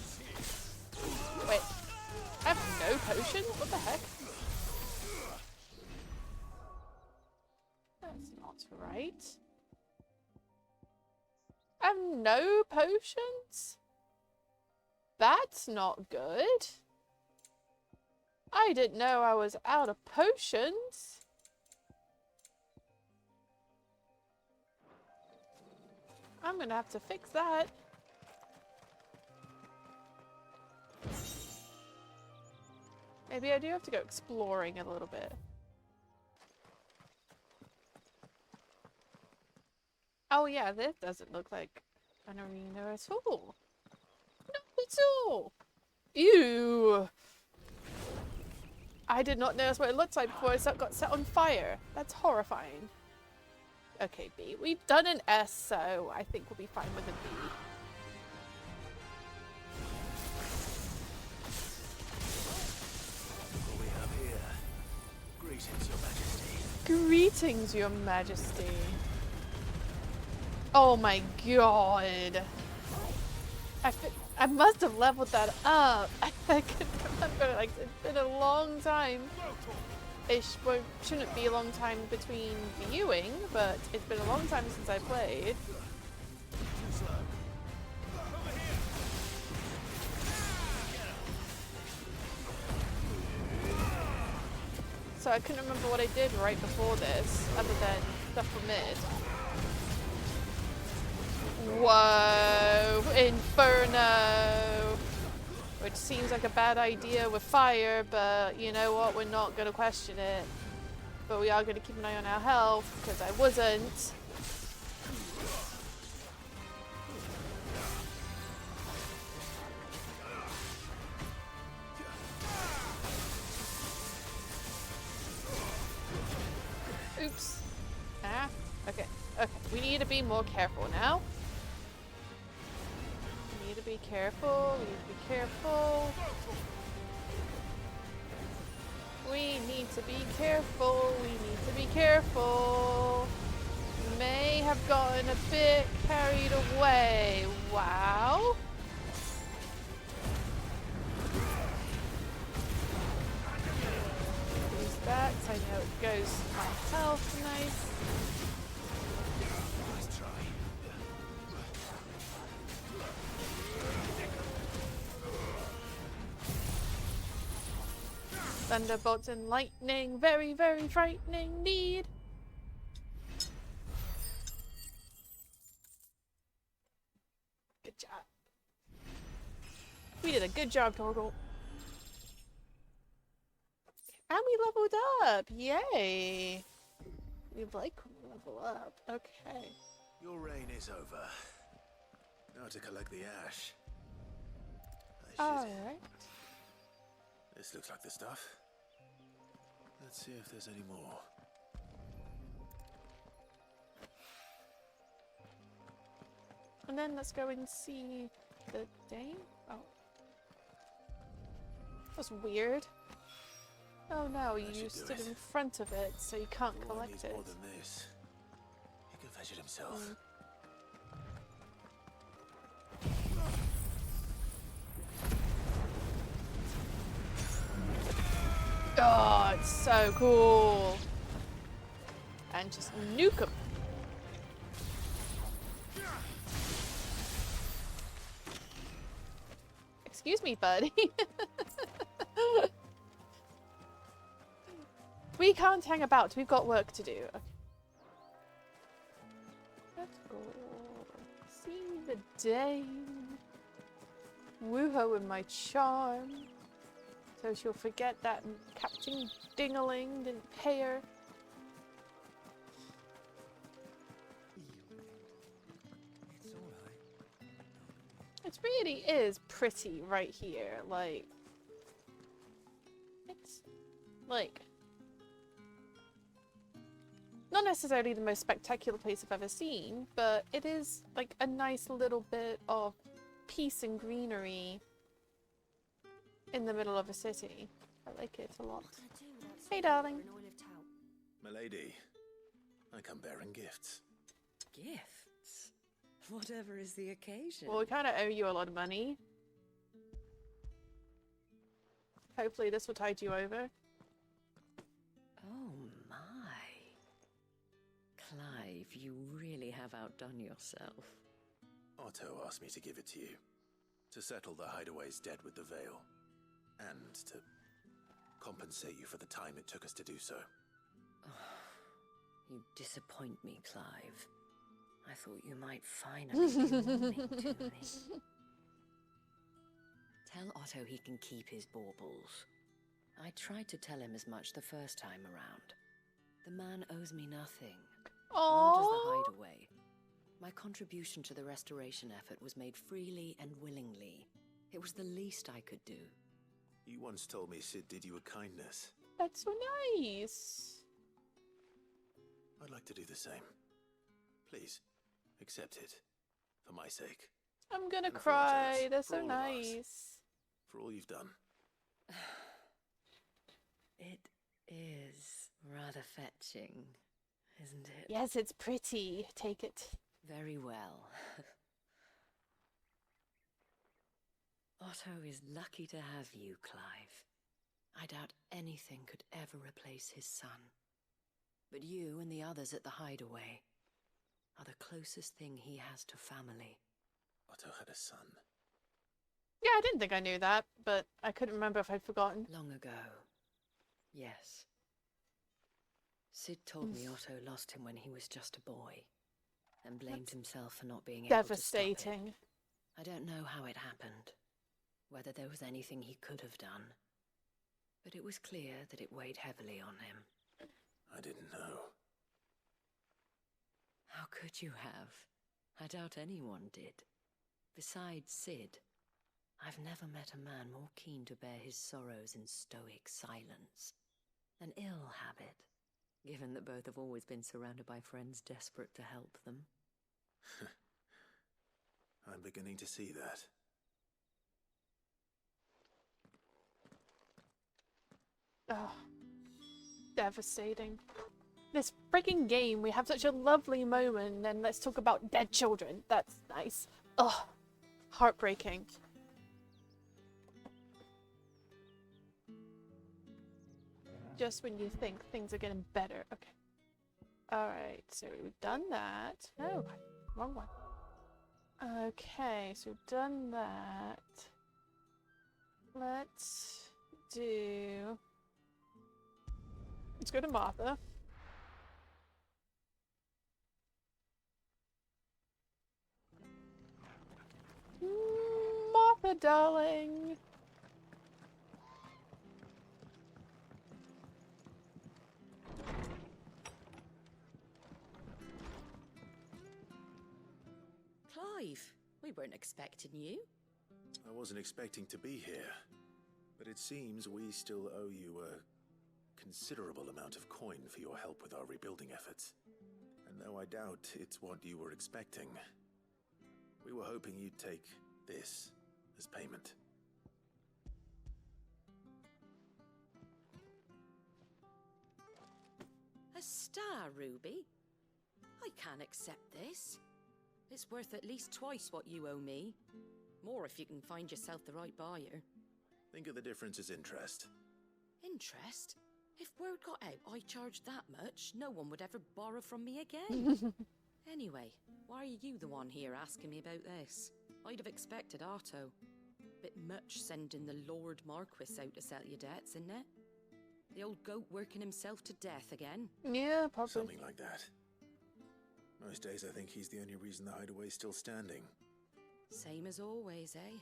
Wait, I have no potion? What the heck? That's not right. I have no potions? That's not good. I didn't know I was out of potions. I'm gonna have to fix that. Maybe I do have to go exploring a little bit. Oh yeah, this doesn't look like an arena at all. Not at all. Ew. I did not notice what it looked like before it got set on fire. That's horrifying. Okay, B. We've done an S, so I think we'll be fine with a B. What we have here. Greetings, Your Majesty. Greetings, Your Majesty. Oh my god. I must have leveled that up. I couldn't remember. Like, it's been a long time. It shouldn't be a long time between viewing, but it's been a long time since I played. So I couldn't remember what I did right before this, other than stuff for mid. Whoa! Inferno! Which seems like a bad idea with fire, but you know what? We're not going to question it. But we are going to keep an eye on our health, because I wasn't. Oops. Ah. Okay. Okay. We need to be more careful now. We need to be careful. We need to be careful. We need to be careful. We need to be careful. May have gotten a bit carried away. Wow. Use that, so I know it goes to my health. Nice. Nice try. Thunderbolts and lightning, very, very frightening indeed. Good job. We did a good job, Togral. And we leveled up! Yay! We like when we level up. Okay. Your reign is over. Now to collect the ash. Alright. This looks like the stuff. Let's see if there's any more. And then let's go and see the dame. Oh. That's weird. Oh no, you stood in front of it, so you can't collect it. More than this. He can fetch it himself. Oh, it's so cool. And just nuke him. Excuse me, buddy. We can't hang about. We've got work to do. Okay. Let's go see the the dame. Woo her with my charm. So she'll forget that Captain Dingaling didn't pay her. It's alright. It really is pretty right here. Like, it's like not necessarily the most spectacular place I've ever seen, but it is like a nice little bit of peace and greenery in the middle of a city. I like it a lot. Hey, darling. Milady, I come bearing gifts. Gifts? Whatever is the occasion. Well, we kind of owe you a lot of money. Hopefully this will tide you over. Oh my. Clive, you really have outdone yourself. Otto asked me to give it to you. To settle the Hideaway's debt with the Veil. And to compensate you for the time it took us to do so. You disappoint me, Clive. I thought you might finally be warming to me. Tell Otto he can keep his baubles. I tried to tell him as much the first time around. The man owes me nothing. Nor does the Hideaway. My contribution to the restoration effort was made freely and willingly. It was the least I could do. You once told me Sid did you a kindness. That's so nice. I'd like to do the same. Please, accept it. For my sake. I'm gonna And for cry. Otto's, They're for so all of us. nice. For all you've done. It is rather fetching, isn't it? Yes, it's pretty. Take it. Very well. Otto is lucky to have you, Clive. I doubt anything could ever replace his son. But you and the others at the Hideaway are the closest thing he has to family. Otto had a son. Yeah, I didn't think I knew that, but I couldn't remember if I'd forgotten. Long ago. Yes. Sid told me Otto lost him when he was just a boy, and blamed himself for not being able to stop it. Devastating. I don't know how it happened, whether there was anything he could have done, but it was clear that it weighed heavily on him. I didn't know. How could you have? I doubt anyone did. Besides Sid, I've never met a man more keen to bear his sorrows in stoic silence. An ill habit, given that both have always been surrounded by friends desperate to help them. I'm beginning to see that. Oh, devastating. This freaking game, we have such a lovely moment, and then let's talk about dead children. That's nice. Oh, heartbreaking. Just when you think things are getting better. Okay. Alright, so we've done that. No, wrong one. Okay, so we've done that. Let's do... Let's go to Martha. Martha, darling. Clive, we weren't expecting you. I wasn't expecting to be here, but it seems we still owe you a considerable amount of coin for your help with our rebuilding efforts. And though I doubt it's what you were expecting, we were hoping you'd take this as payment. A star, Ruby? I can't accept this. It's worth at least twice what you owe me. More if you can find yourself the right buyer. Think of the difference as interest. Interest? If word got out I charged that much, no one would ever borrow from me again. Anyway, why are you the one here asking me about this? I'd have expected Otto. Bit much sending the Lord Marquis out to settle your debts, isn't it? The old goat working himself to death again? Yeah, probably. Something like that. Most days I think he's the only reason the Hideaway's still standing. Same as always, eh?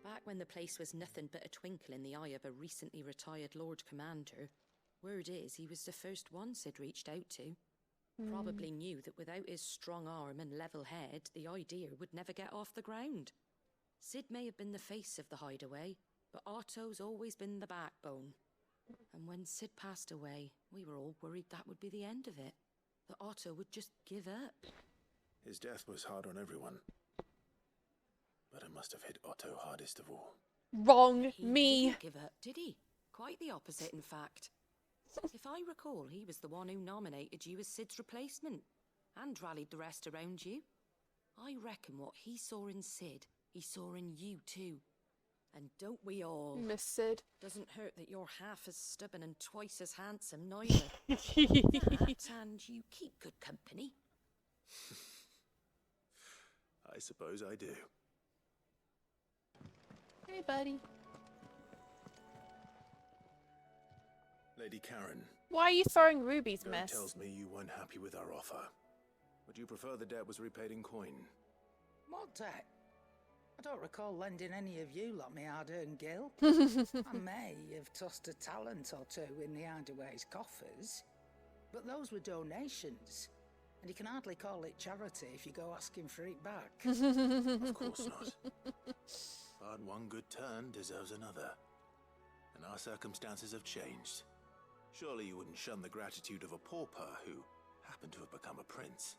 Back when the place was nothing but a twinkle in the eye of a recently retired Lord Commander, word is he was the first one Sid reached out to. Probably knew that without his strong arm and level head, the idea would never get off the ground. Sid may have been the face of the hideaway, but Otto's always been the backbone. And when Sid passed away, we were all worried that would be the end of it. That Otto would just give up. His death was hard on everyone. But it must have hit Otto hardest of all. Wrong. He Me. didn't give up, did he? Quite the opposite, in fact. If I recall, he was the one who nominated you as Sid's replacement and rallied the rest around you. I reckon what he saw in Sid, he saw in you too. And don't we all? Miss Sid. Doesn't hurt that you're half as stubborn and twice as handsome, neither. That, and you keep good company. I suppose I do. Hey, buddy. Lady Karen. Why are you throwing rubies, Gerd miss? tells me you weren't happy with our offer. Would you prefer the debt was repaid in coin? What debt? I don't recall lending any of you lot me hard-earned gil. I may have tossed a talent or two in the Hideaway's coffers, but those were donations, and you can hardly call it charity if you go asking for it back. Of course not. But one good turn deserves another. And our circumstances have changed. Surely you wouldn't shun the gratitude of a pauper who happened to have become a prince.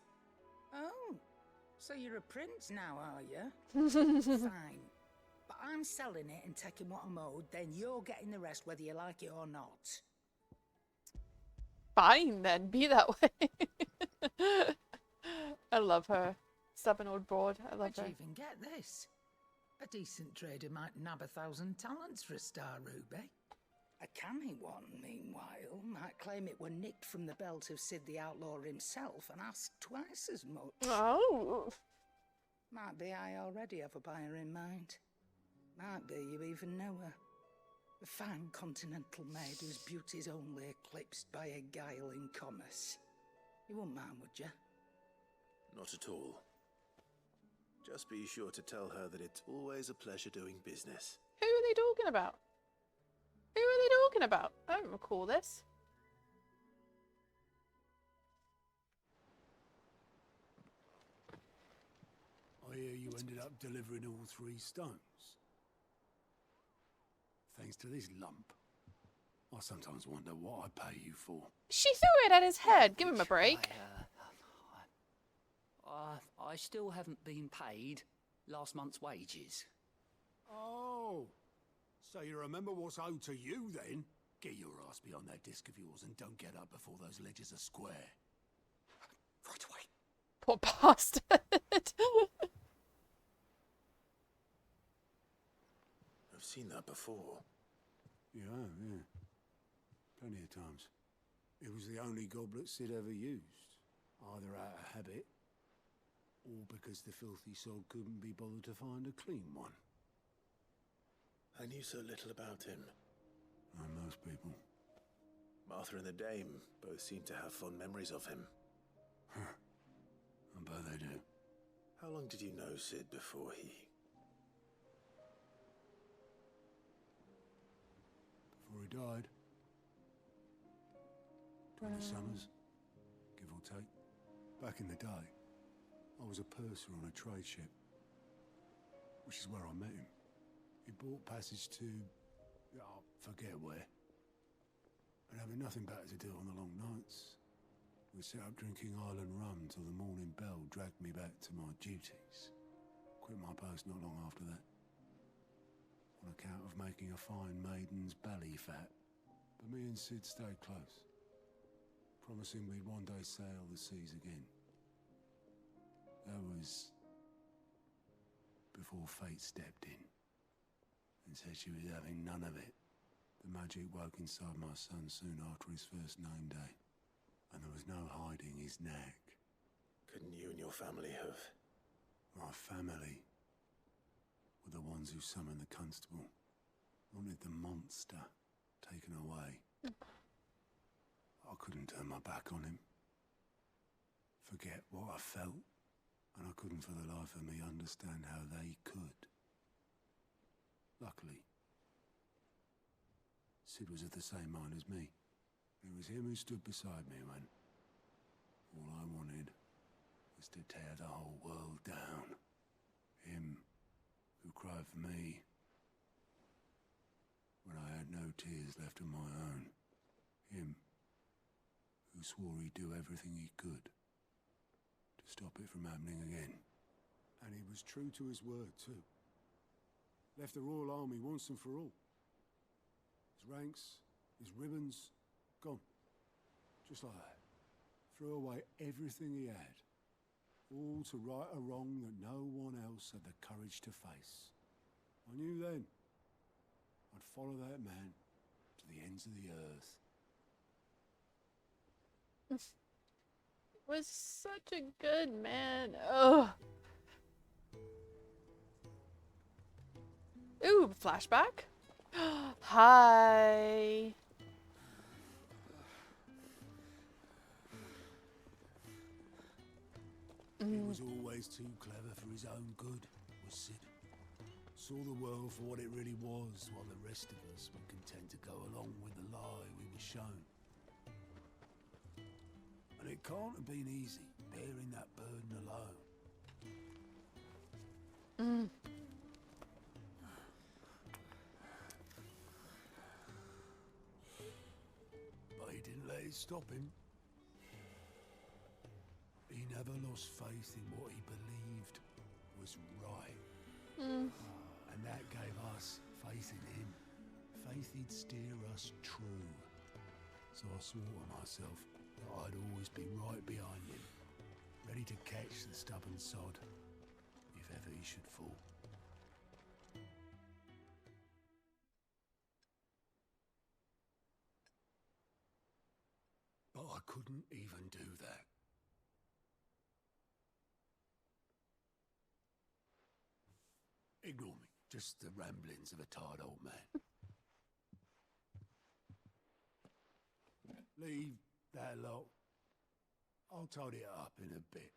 Oh, so you're a prince now, are you? Fine. But I'm selling it and taking what I'm owed, then you're getting the rest whether you like it or not. Fine then, be that way. I love her. Stubborn old broad. I love her. How'd you even get this? A decent trader might nab 1,000 talents for a star ruby. A canny one, meanwhile, might claim it were nicked from the belt of Sid the Outlaw himself and ask twice as much. Oh. Might be I already have a buyer in mind. Might be you even know her. A fine continental maid whose beauty's only eclipsed by a guile in commerce. You wouldn't mind, would you? Not at all. Just be sure to tell her that it's always a pleasure doing business. Who are they talking about? Who are they talking about? I don't recall this. I hear you ended up delivering all 3 stones. Thanks to this lump. I sometimes wonder what I pay you for. She threw it at his head. Give him a break. I still haven't been paid last month's wages. Oh, so you remember what's owed to you then? Get your ass behind that disc of yours and don't get up before those ledgers are square. Right away. Poor bastard. I've seen that before. Yeah, yeah. Plenty of times. It was the only goblet Sid ever used. Either out of habit, or because the filthy sod couldn't be bothered to find a clean one. I knew so little about him. Like most people. Martha and the Dame both seem to have fond memories of him. I bet they do. How long did you know Sid before he... Before he died. 20 summers, give or take. Back in the day, I was a purser on a trade ship, which is where I met him. He bought passage to, forget where. And having nothing better to do on the long nights, we set up drinking island rum till the morning bell dragged me back to my duties. Quit my post not long after that, on account of making a fine maiden's belly fat. But me and Sid stayed close, promising we'd one day sail the seas again. That was before fate stepped in and said she was having none of it. The magic woke inside my son soon after his first name day, and there was no hiding his knack. Couldn't you and your family have... My family were the ones who summoned the constable, wanted the monster taken away. I couldn't turn my back on him. Forget what I felt, and I couldn't for the life of me understand how they could. Luckily, Sid was of the same mind as me. It was him who stood beside me when all I wanted was to tear the whole world down. Him who cried for me when I had no tears left of my own. Him who swore he'd do everything he could to stop it from happening again. And he was true to his word, too. Left the Royal Army once and for all. His ranks, his ribbons, gone. Just like that. Threw away everything he had. All to right a wrong that no one else had the courage to face. I knew then I'd follow that man to the ends of the earth. It was such a good man. Ugh. Ooh, flashback. Hi. He was always too clever for his own good, was Sid. Saw the world for what it really was, while the rest of us were content to go along with the lie we were shown. And it can't have been easy, bearing that burden alone. But he didn't let it stop him. He never lost faith in what he believed was right. And that gave us faith in him. Faith he'd steer us true. So I swore to myself that I'd always be right behind him, ready to catch the stubborn sod, if ever he should fall. But I couldn't even do that. Ignore me, just the ramblings of a tired old man. Leave that lot. I'll tidy it up in a bit.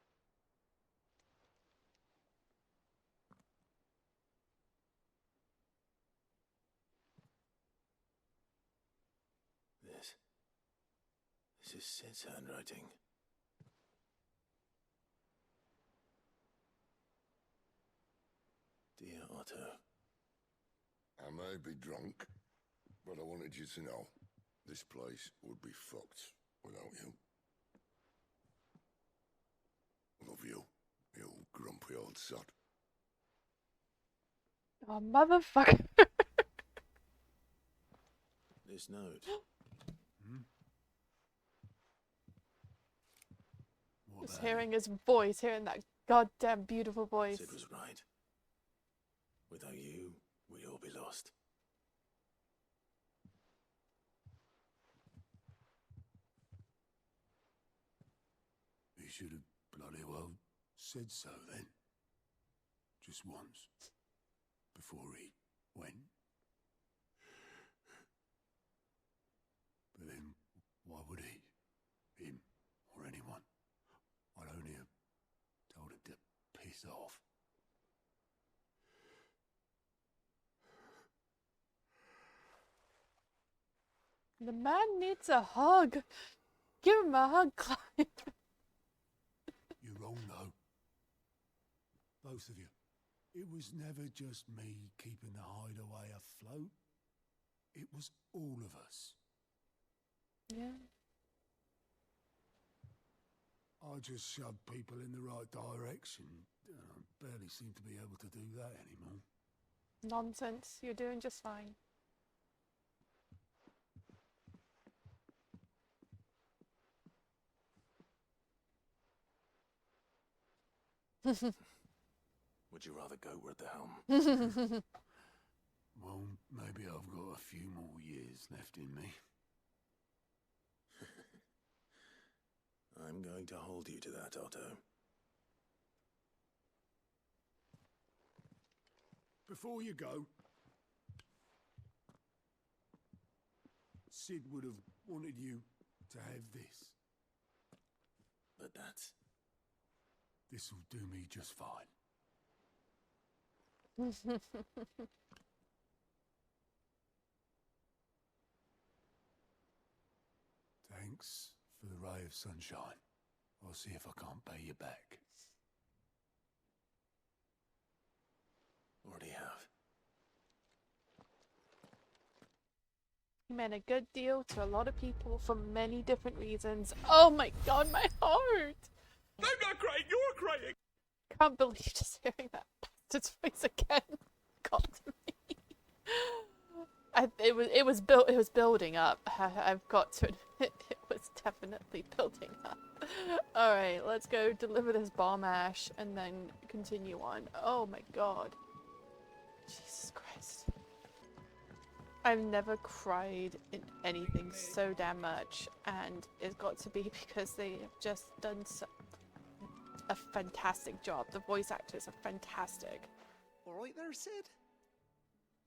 This is Sid's handwriting. Dear Otto. I may be drunk, but I wanted you to know this place would be fucked without you. Love you, you grumpy old sod. Oh, motherfucker. This note. Just hearing his voice, hearing that goddamn beautiful voice. Sid was right. Without you, we'd all be lost. He should have bloody well said so then. Just once. Before he went. But then, why would he? Him, or anyone? I'd only have told him to piss off. The man needs a hug. Give him a hug, Clive. You're wrong, though. Both of you. It was never just me keeping the hideaway afloat. It was all of us. Yeah. I just shoved people in the right direction. I barely seem to be able to do that anymore. Nonsense. You're doing just fine. Would you rather go at the helm? Well, maybe I've got a few more years left in me. I'm going to hold you to that, Otto. Before you go, Sid would have wanted you to have this. But that's... This'll do me just fine. Thanks for the ray of sunshine. I'll see if I can't pay you back. Already have. He meant a good deal to a lot of people for many different reasons. Oh my god, my heart! I'm not crying, you're crying! Can't believe just hearing that bastard's voice again got to me. It was building up. I've got to admit, it was definitely building up. Alright, let's go deliver this bomb ash and then continue on. Oh my god. Jesus Christ. I've never cried in anything so damn much, and it's got to be because they have just done a fantastic job. The voice actors are fantastic. Alright there, Sid?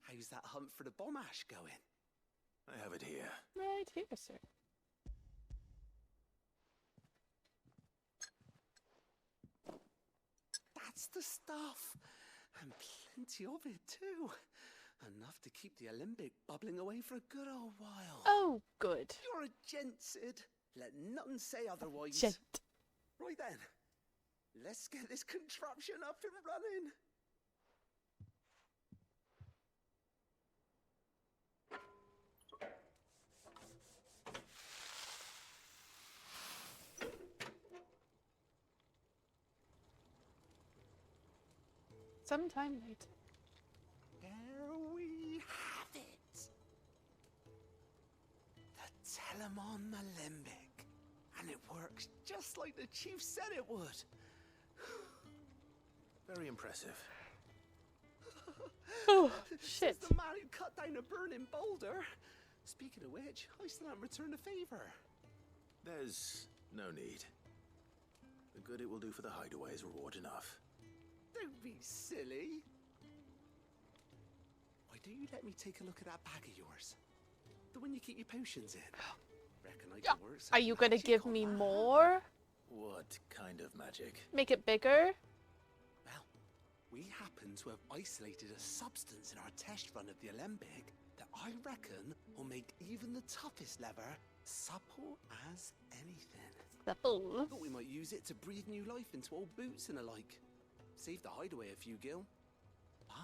How's that hunt for the bomb ash going? I have it here. Right here, sir. That's the stuff! And plenty of it too. Enough to keep the alembic bubbling away for a good old while. Oh, good. You're a gent, Sid. Let nothing say otherwise. Gent. Right then. Let's get this contraption up and running. Sometime later. There we have it. The Telemon Alembic. And it works just like the chief said it would. Very impressive. Oh, shit. Says the man who cut down a burning boulder. Speaking of which, I still haven't returned the favor. There's no need. The good it will do for the hideaway is reward enough. Don't be silly. Why don't you let me take a look at that bag of yours? The one you keep your potions in. Reckon I can work some Are you going to magic give on me that. more? What kind of magic? Make it bigger? Well, we happen to have isolated a substance in our test run of the alembic that I reckon will make even the toughest lever supple as anything. Supple? Thought we might use it to breathe new life into old boots and the like. Save the hideaway a few gil. But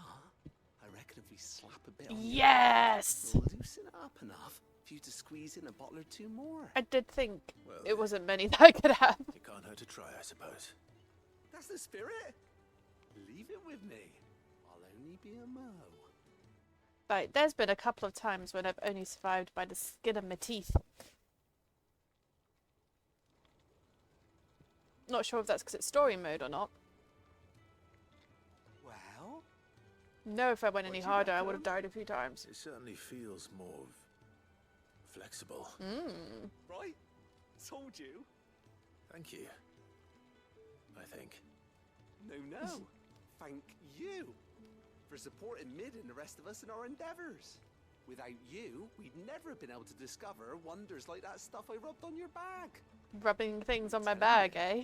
I reckon if we slap a bit on Yes! it'll loosen it up enough for you to squeeze in a bottle or two more. I did think Well, it wasn't many that I could have. It can't hurt to try, I suppose. That's the spirit. Leave it with me. I'll only be a mo. Right, there's been a couple of times when I've only survived by the skin of my teeth. Not sure if that's because it's story mode or not. Well? No, if I went any What do you harder, I reckon? would have died a few times. It certainly feels more flexible. Right? Told you. Thank you. I think. No. Thank you for supporting Mid and the rest of us in our endeavours. Without you, we'd never have been able to discover wonders like that stuff I rubbed on your bag. Rubbing things on my bag, eh?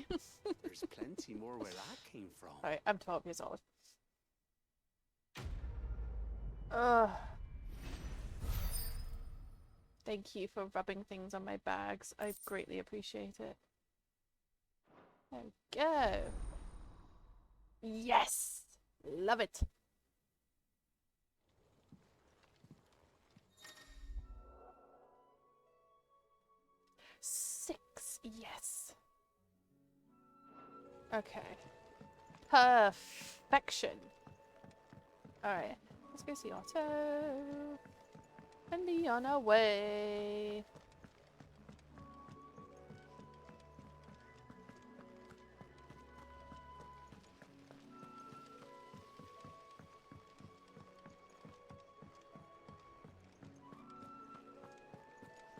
There's plenty more where that came from. Alright, I'm 12 years old. Ugh. Thank you for rubbing things on my bags. I greatly appreciate it. There we go. Yes! Love it. Yes. Okay. Perfection. Alright. Let's go see Otto. And be on our way.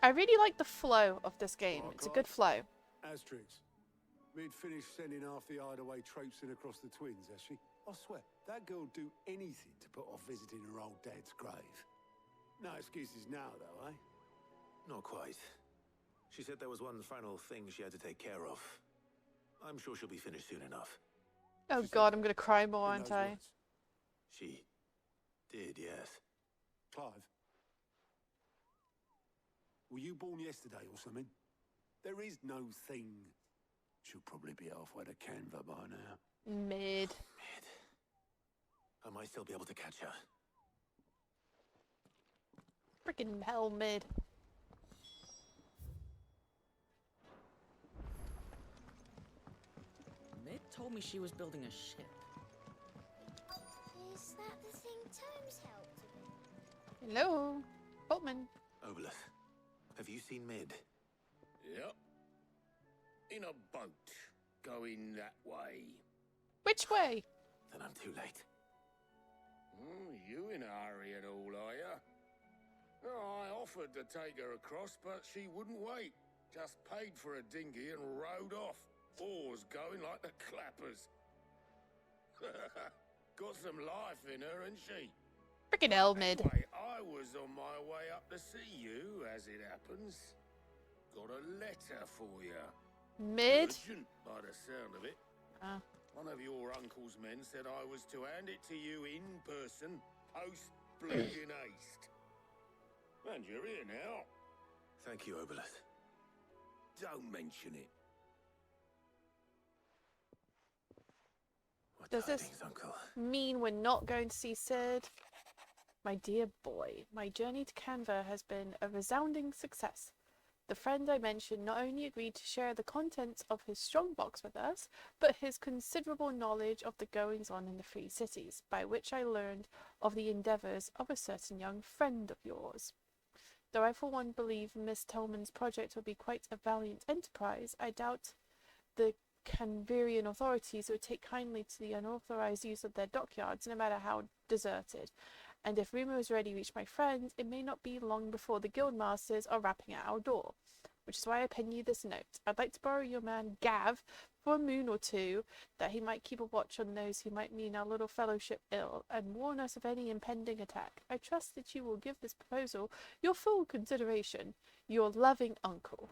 I really like the flow of this game. It's a good flow. Asterix. Mid finished sending half the hideaway traipsing across the twins, has she? I swear, that girl'd do anything to put off visiting her old dad's grave. No excuses now, though, eh? Not quite. She said there was one final thing she had to take care of. I'm sure she'll be finished soon enough. Oh God, I'm gonna cry more, aren't I? She did, yes. Clive, were you born yesterday or something? There is no thing. She'll probably be halfway to Canva by now. Mid. I might still be able to catch her. Freaking hell, mid. Mid told me she was building a ship. Is that the thing Tomes helped with? Hello, Boatman. Obolus, have you seen Mid? Yep. In a boat, going that way. Which way? Then I'm too late. You in a hurry at all, are you? I offered to take her across, but she wouldn't wait. Just paid for a dinghy and rowed off. Oars going like the clappers. Got some life in her, ain't she? Freaking hell, Mid. Anyway, I was on my way up to see you, as it happens. Got a letter for you. Mid? Urgent, by the sound of it. One of your uncle's men said I was to hand it to you in person, post-bleeding haste. And you're here now. Thank you, Obolus. Don't mention it. What Does this tidings, Uncle? mean we're not going to see Sid? My dear boy, my journey to Canva has been a resounding success. The friend I mentioned not only agreed to share the contents of his strongbox with us, but his considerable knowledge of the goings-on in the Free Cities, by which I learned of the endeavours of a certain young friend of yours. Though I for one believe Miss Tillman's project will be quite a valiant enterprise, I doubt the Canverian authorities would take kindly to the unauthorized use of their dockyards, no matter how deserted. And if rumours already reach my friends, it may not be long before the guildmasters are rapping at our door. Which is why I pen you this note. I'd like to borrow your man Gav for a moon or two, that he might keep a watch on those who might mean our little fellowship ill, and warn us of any impending attack. I trust that you will give this proposal your full consideration. Your loving uncle.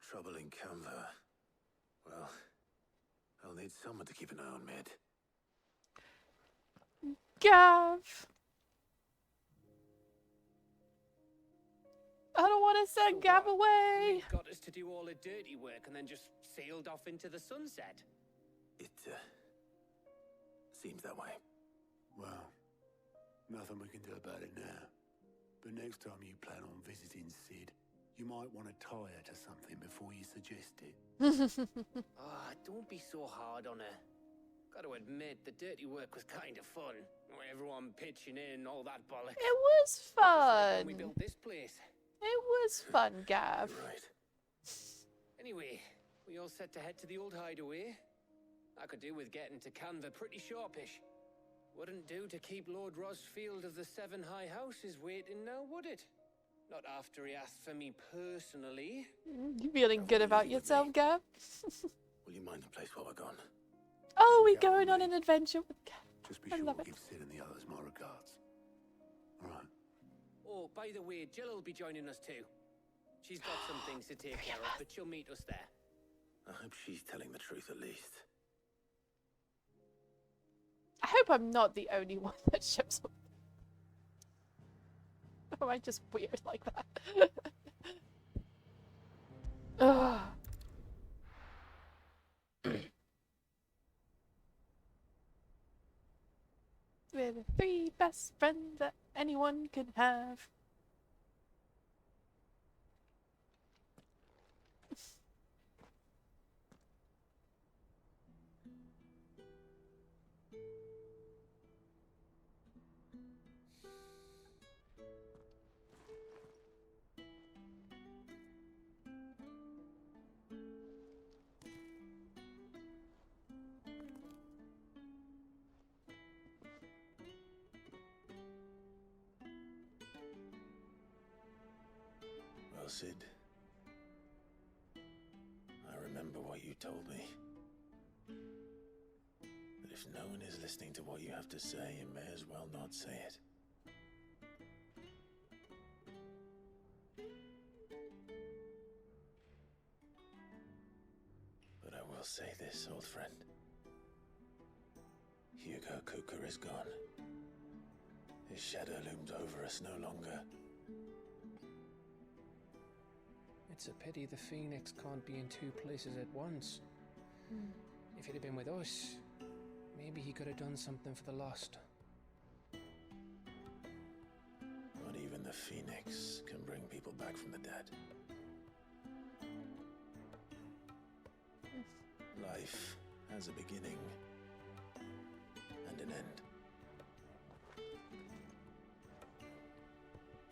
Trouble in Canva. Well, I'll need someone to keep an eye on Mid. Gav! I don't want to send Gav away! Mid got us to do all the dirty work and then just sailed off into the sunset. It, seems that way. Well, nothing we can do about it now. But next time you plan on visiting Sid, you might want to tie her to something before you suggest it. Don't be so hard on her. Gotta admit, the dirty work was kind of fun. Everyone pitching in, all that bollocks. It was fun! When we built this place. It was fun, Gav. Right. Anyway, we all set to head to the old hideaway. I could do with getting to Canva pretty sharpish. Wouldn't do to keep Lord Rosfield of the Seven High Houses waiting now, would it? Not after he asked for me personally. You feeling good about yourself, Gav? Will you mind the place while we're gone? Oh, we're going on an adventure with Gav. Just be I sure love to it. give Sid and the others my regards. All right. Oh, by the way, Jill will be joining us too. She's got some things to take care of, but she'll meet us there. I hope she's telling the truth at least. I hope I'm not the only one that ships up. Or am I just weird like that? Ugh. We're the three best friends that anyone can have. Well, Sid, I remember what you told me. But if no one is listening to what you have to say, you may as well not say it. But I will say this, old friend. Hugo Kuka is gone. His shadow looms over us no longer. It's a pity the Phoenix can't be in two places at once. If he'd have been with us, maybe he could have done something for the lost. Not even the Phoenix can bring people back from the dead. Life has a beginning and an end.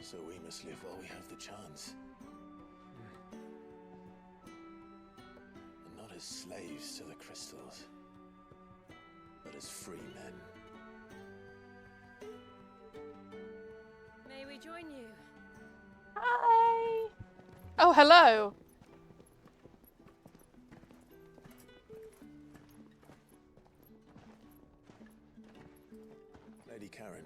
So we must live while we have the chance. And not as slaves to the crystals, but as free men. May we join you? Hi! Oh, hello! Lady Karen,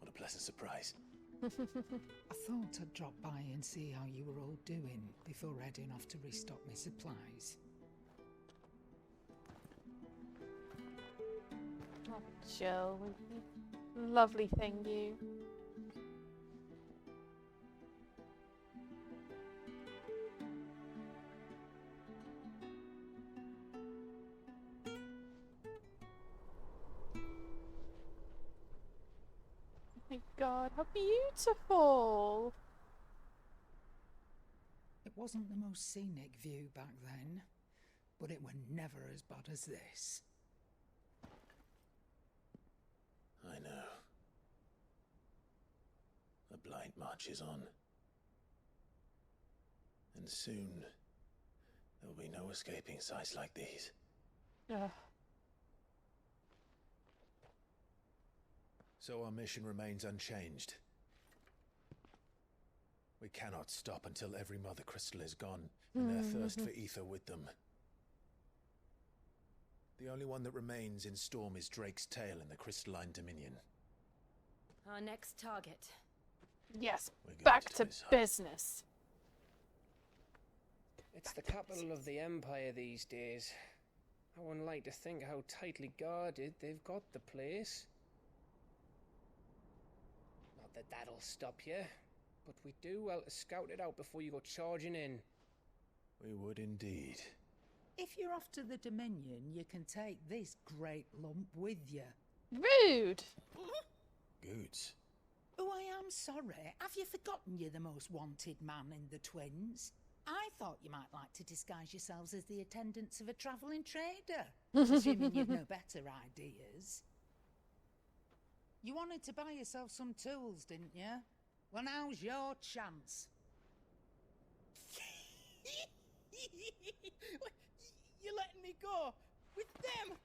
what a pleasant surprise. I thought I'd drop by and see how you were all doing before heading off to restock my supplies. Oh, Jill, lovely thing, you. Oh my god, how beautiful! It wasn't the most scenic view back then, but it were never as bad as this. I know. The blight marches on. And soon, there will be no escaping sights like these. Ugh. So our mission remains unchanged. We cannot stop until every Mother Crystal is gone, and their thirst for ether with them. The only one that remains in Storm is Drake's tail in the Crystalline Dominion. Our next target. Yes, back to business. It's the capital of the Empire these days. I wouldn't like to think how tightly guarded they've got the place. Not that that'll stop you, but we do well to scout it out before you go charging in. We would indeed. If you're off to the Dominion, you can take this great lump with you. Rude! Goods. Oh, I am sorry. Have you forgotten you're the most wanted man in the Twins? I thought you might like to disguise yourselves as the attendants of a travelling trader, assuming you've no better ideas. You wanted to buy yourself some tools, didn't you? Well, now's your chance. You're letting me go with them?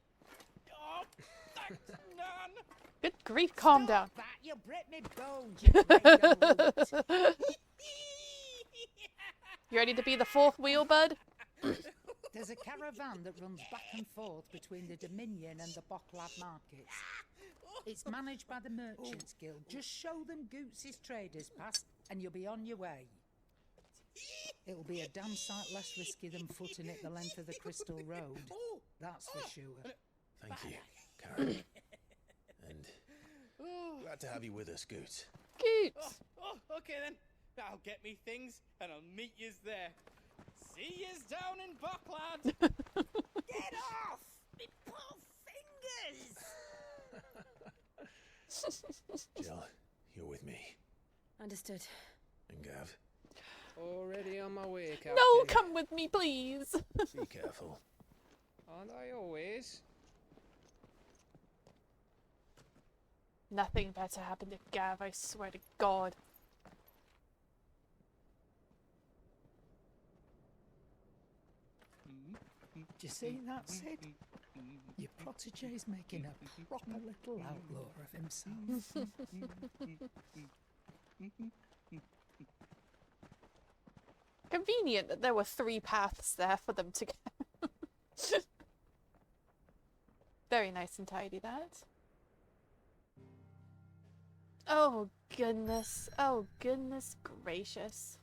Oh, thanks, Nan. Good grief, calm down. That you'll break me bones, you resolute. You ready to be the fourth wheel, bud? There's a caravan that runs back and forth between the Dominion and the Bocklab markets. It's managed by the Merchants Guild. Just show them Goots' traders pass and you'll be on your way. It'll be a damn sight less risky than footing it the length of the Crystal Road. That's for sure. Thank you, Karen. And glad to have you with us, Goots. Goots! Oh, okay then. I'll get me things and I'll meet yous there. See yous down in Buckland. Get off! Me poor fingers! Jill, you're with me. Understood. And Gav. Already on my way, Captain. No, come with me, please. Be careful. Aren't I always? Nothing better happened to Gav, I swear to God. Do you see that, Sid? Your protege's making a proper little outlaw of himself. Convenient that there were 3 paths there for them to go. Very nice and tidy, that. Oh, goodness. Oh, goodness gracious.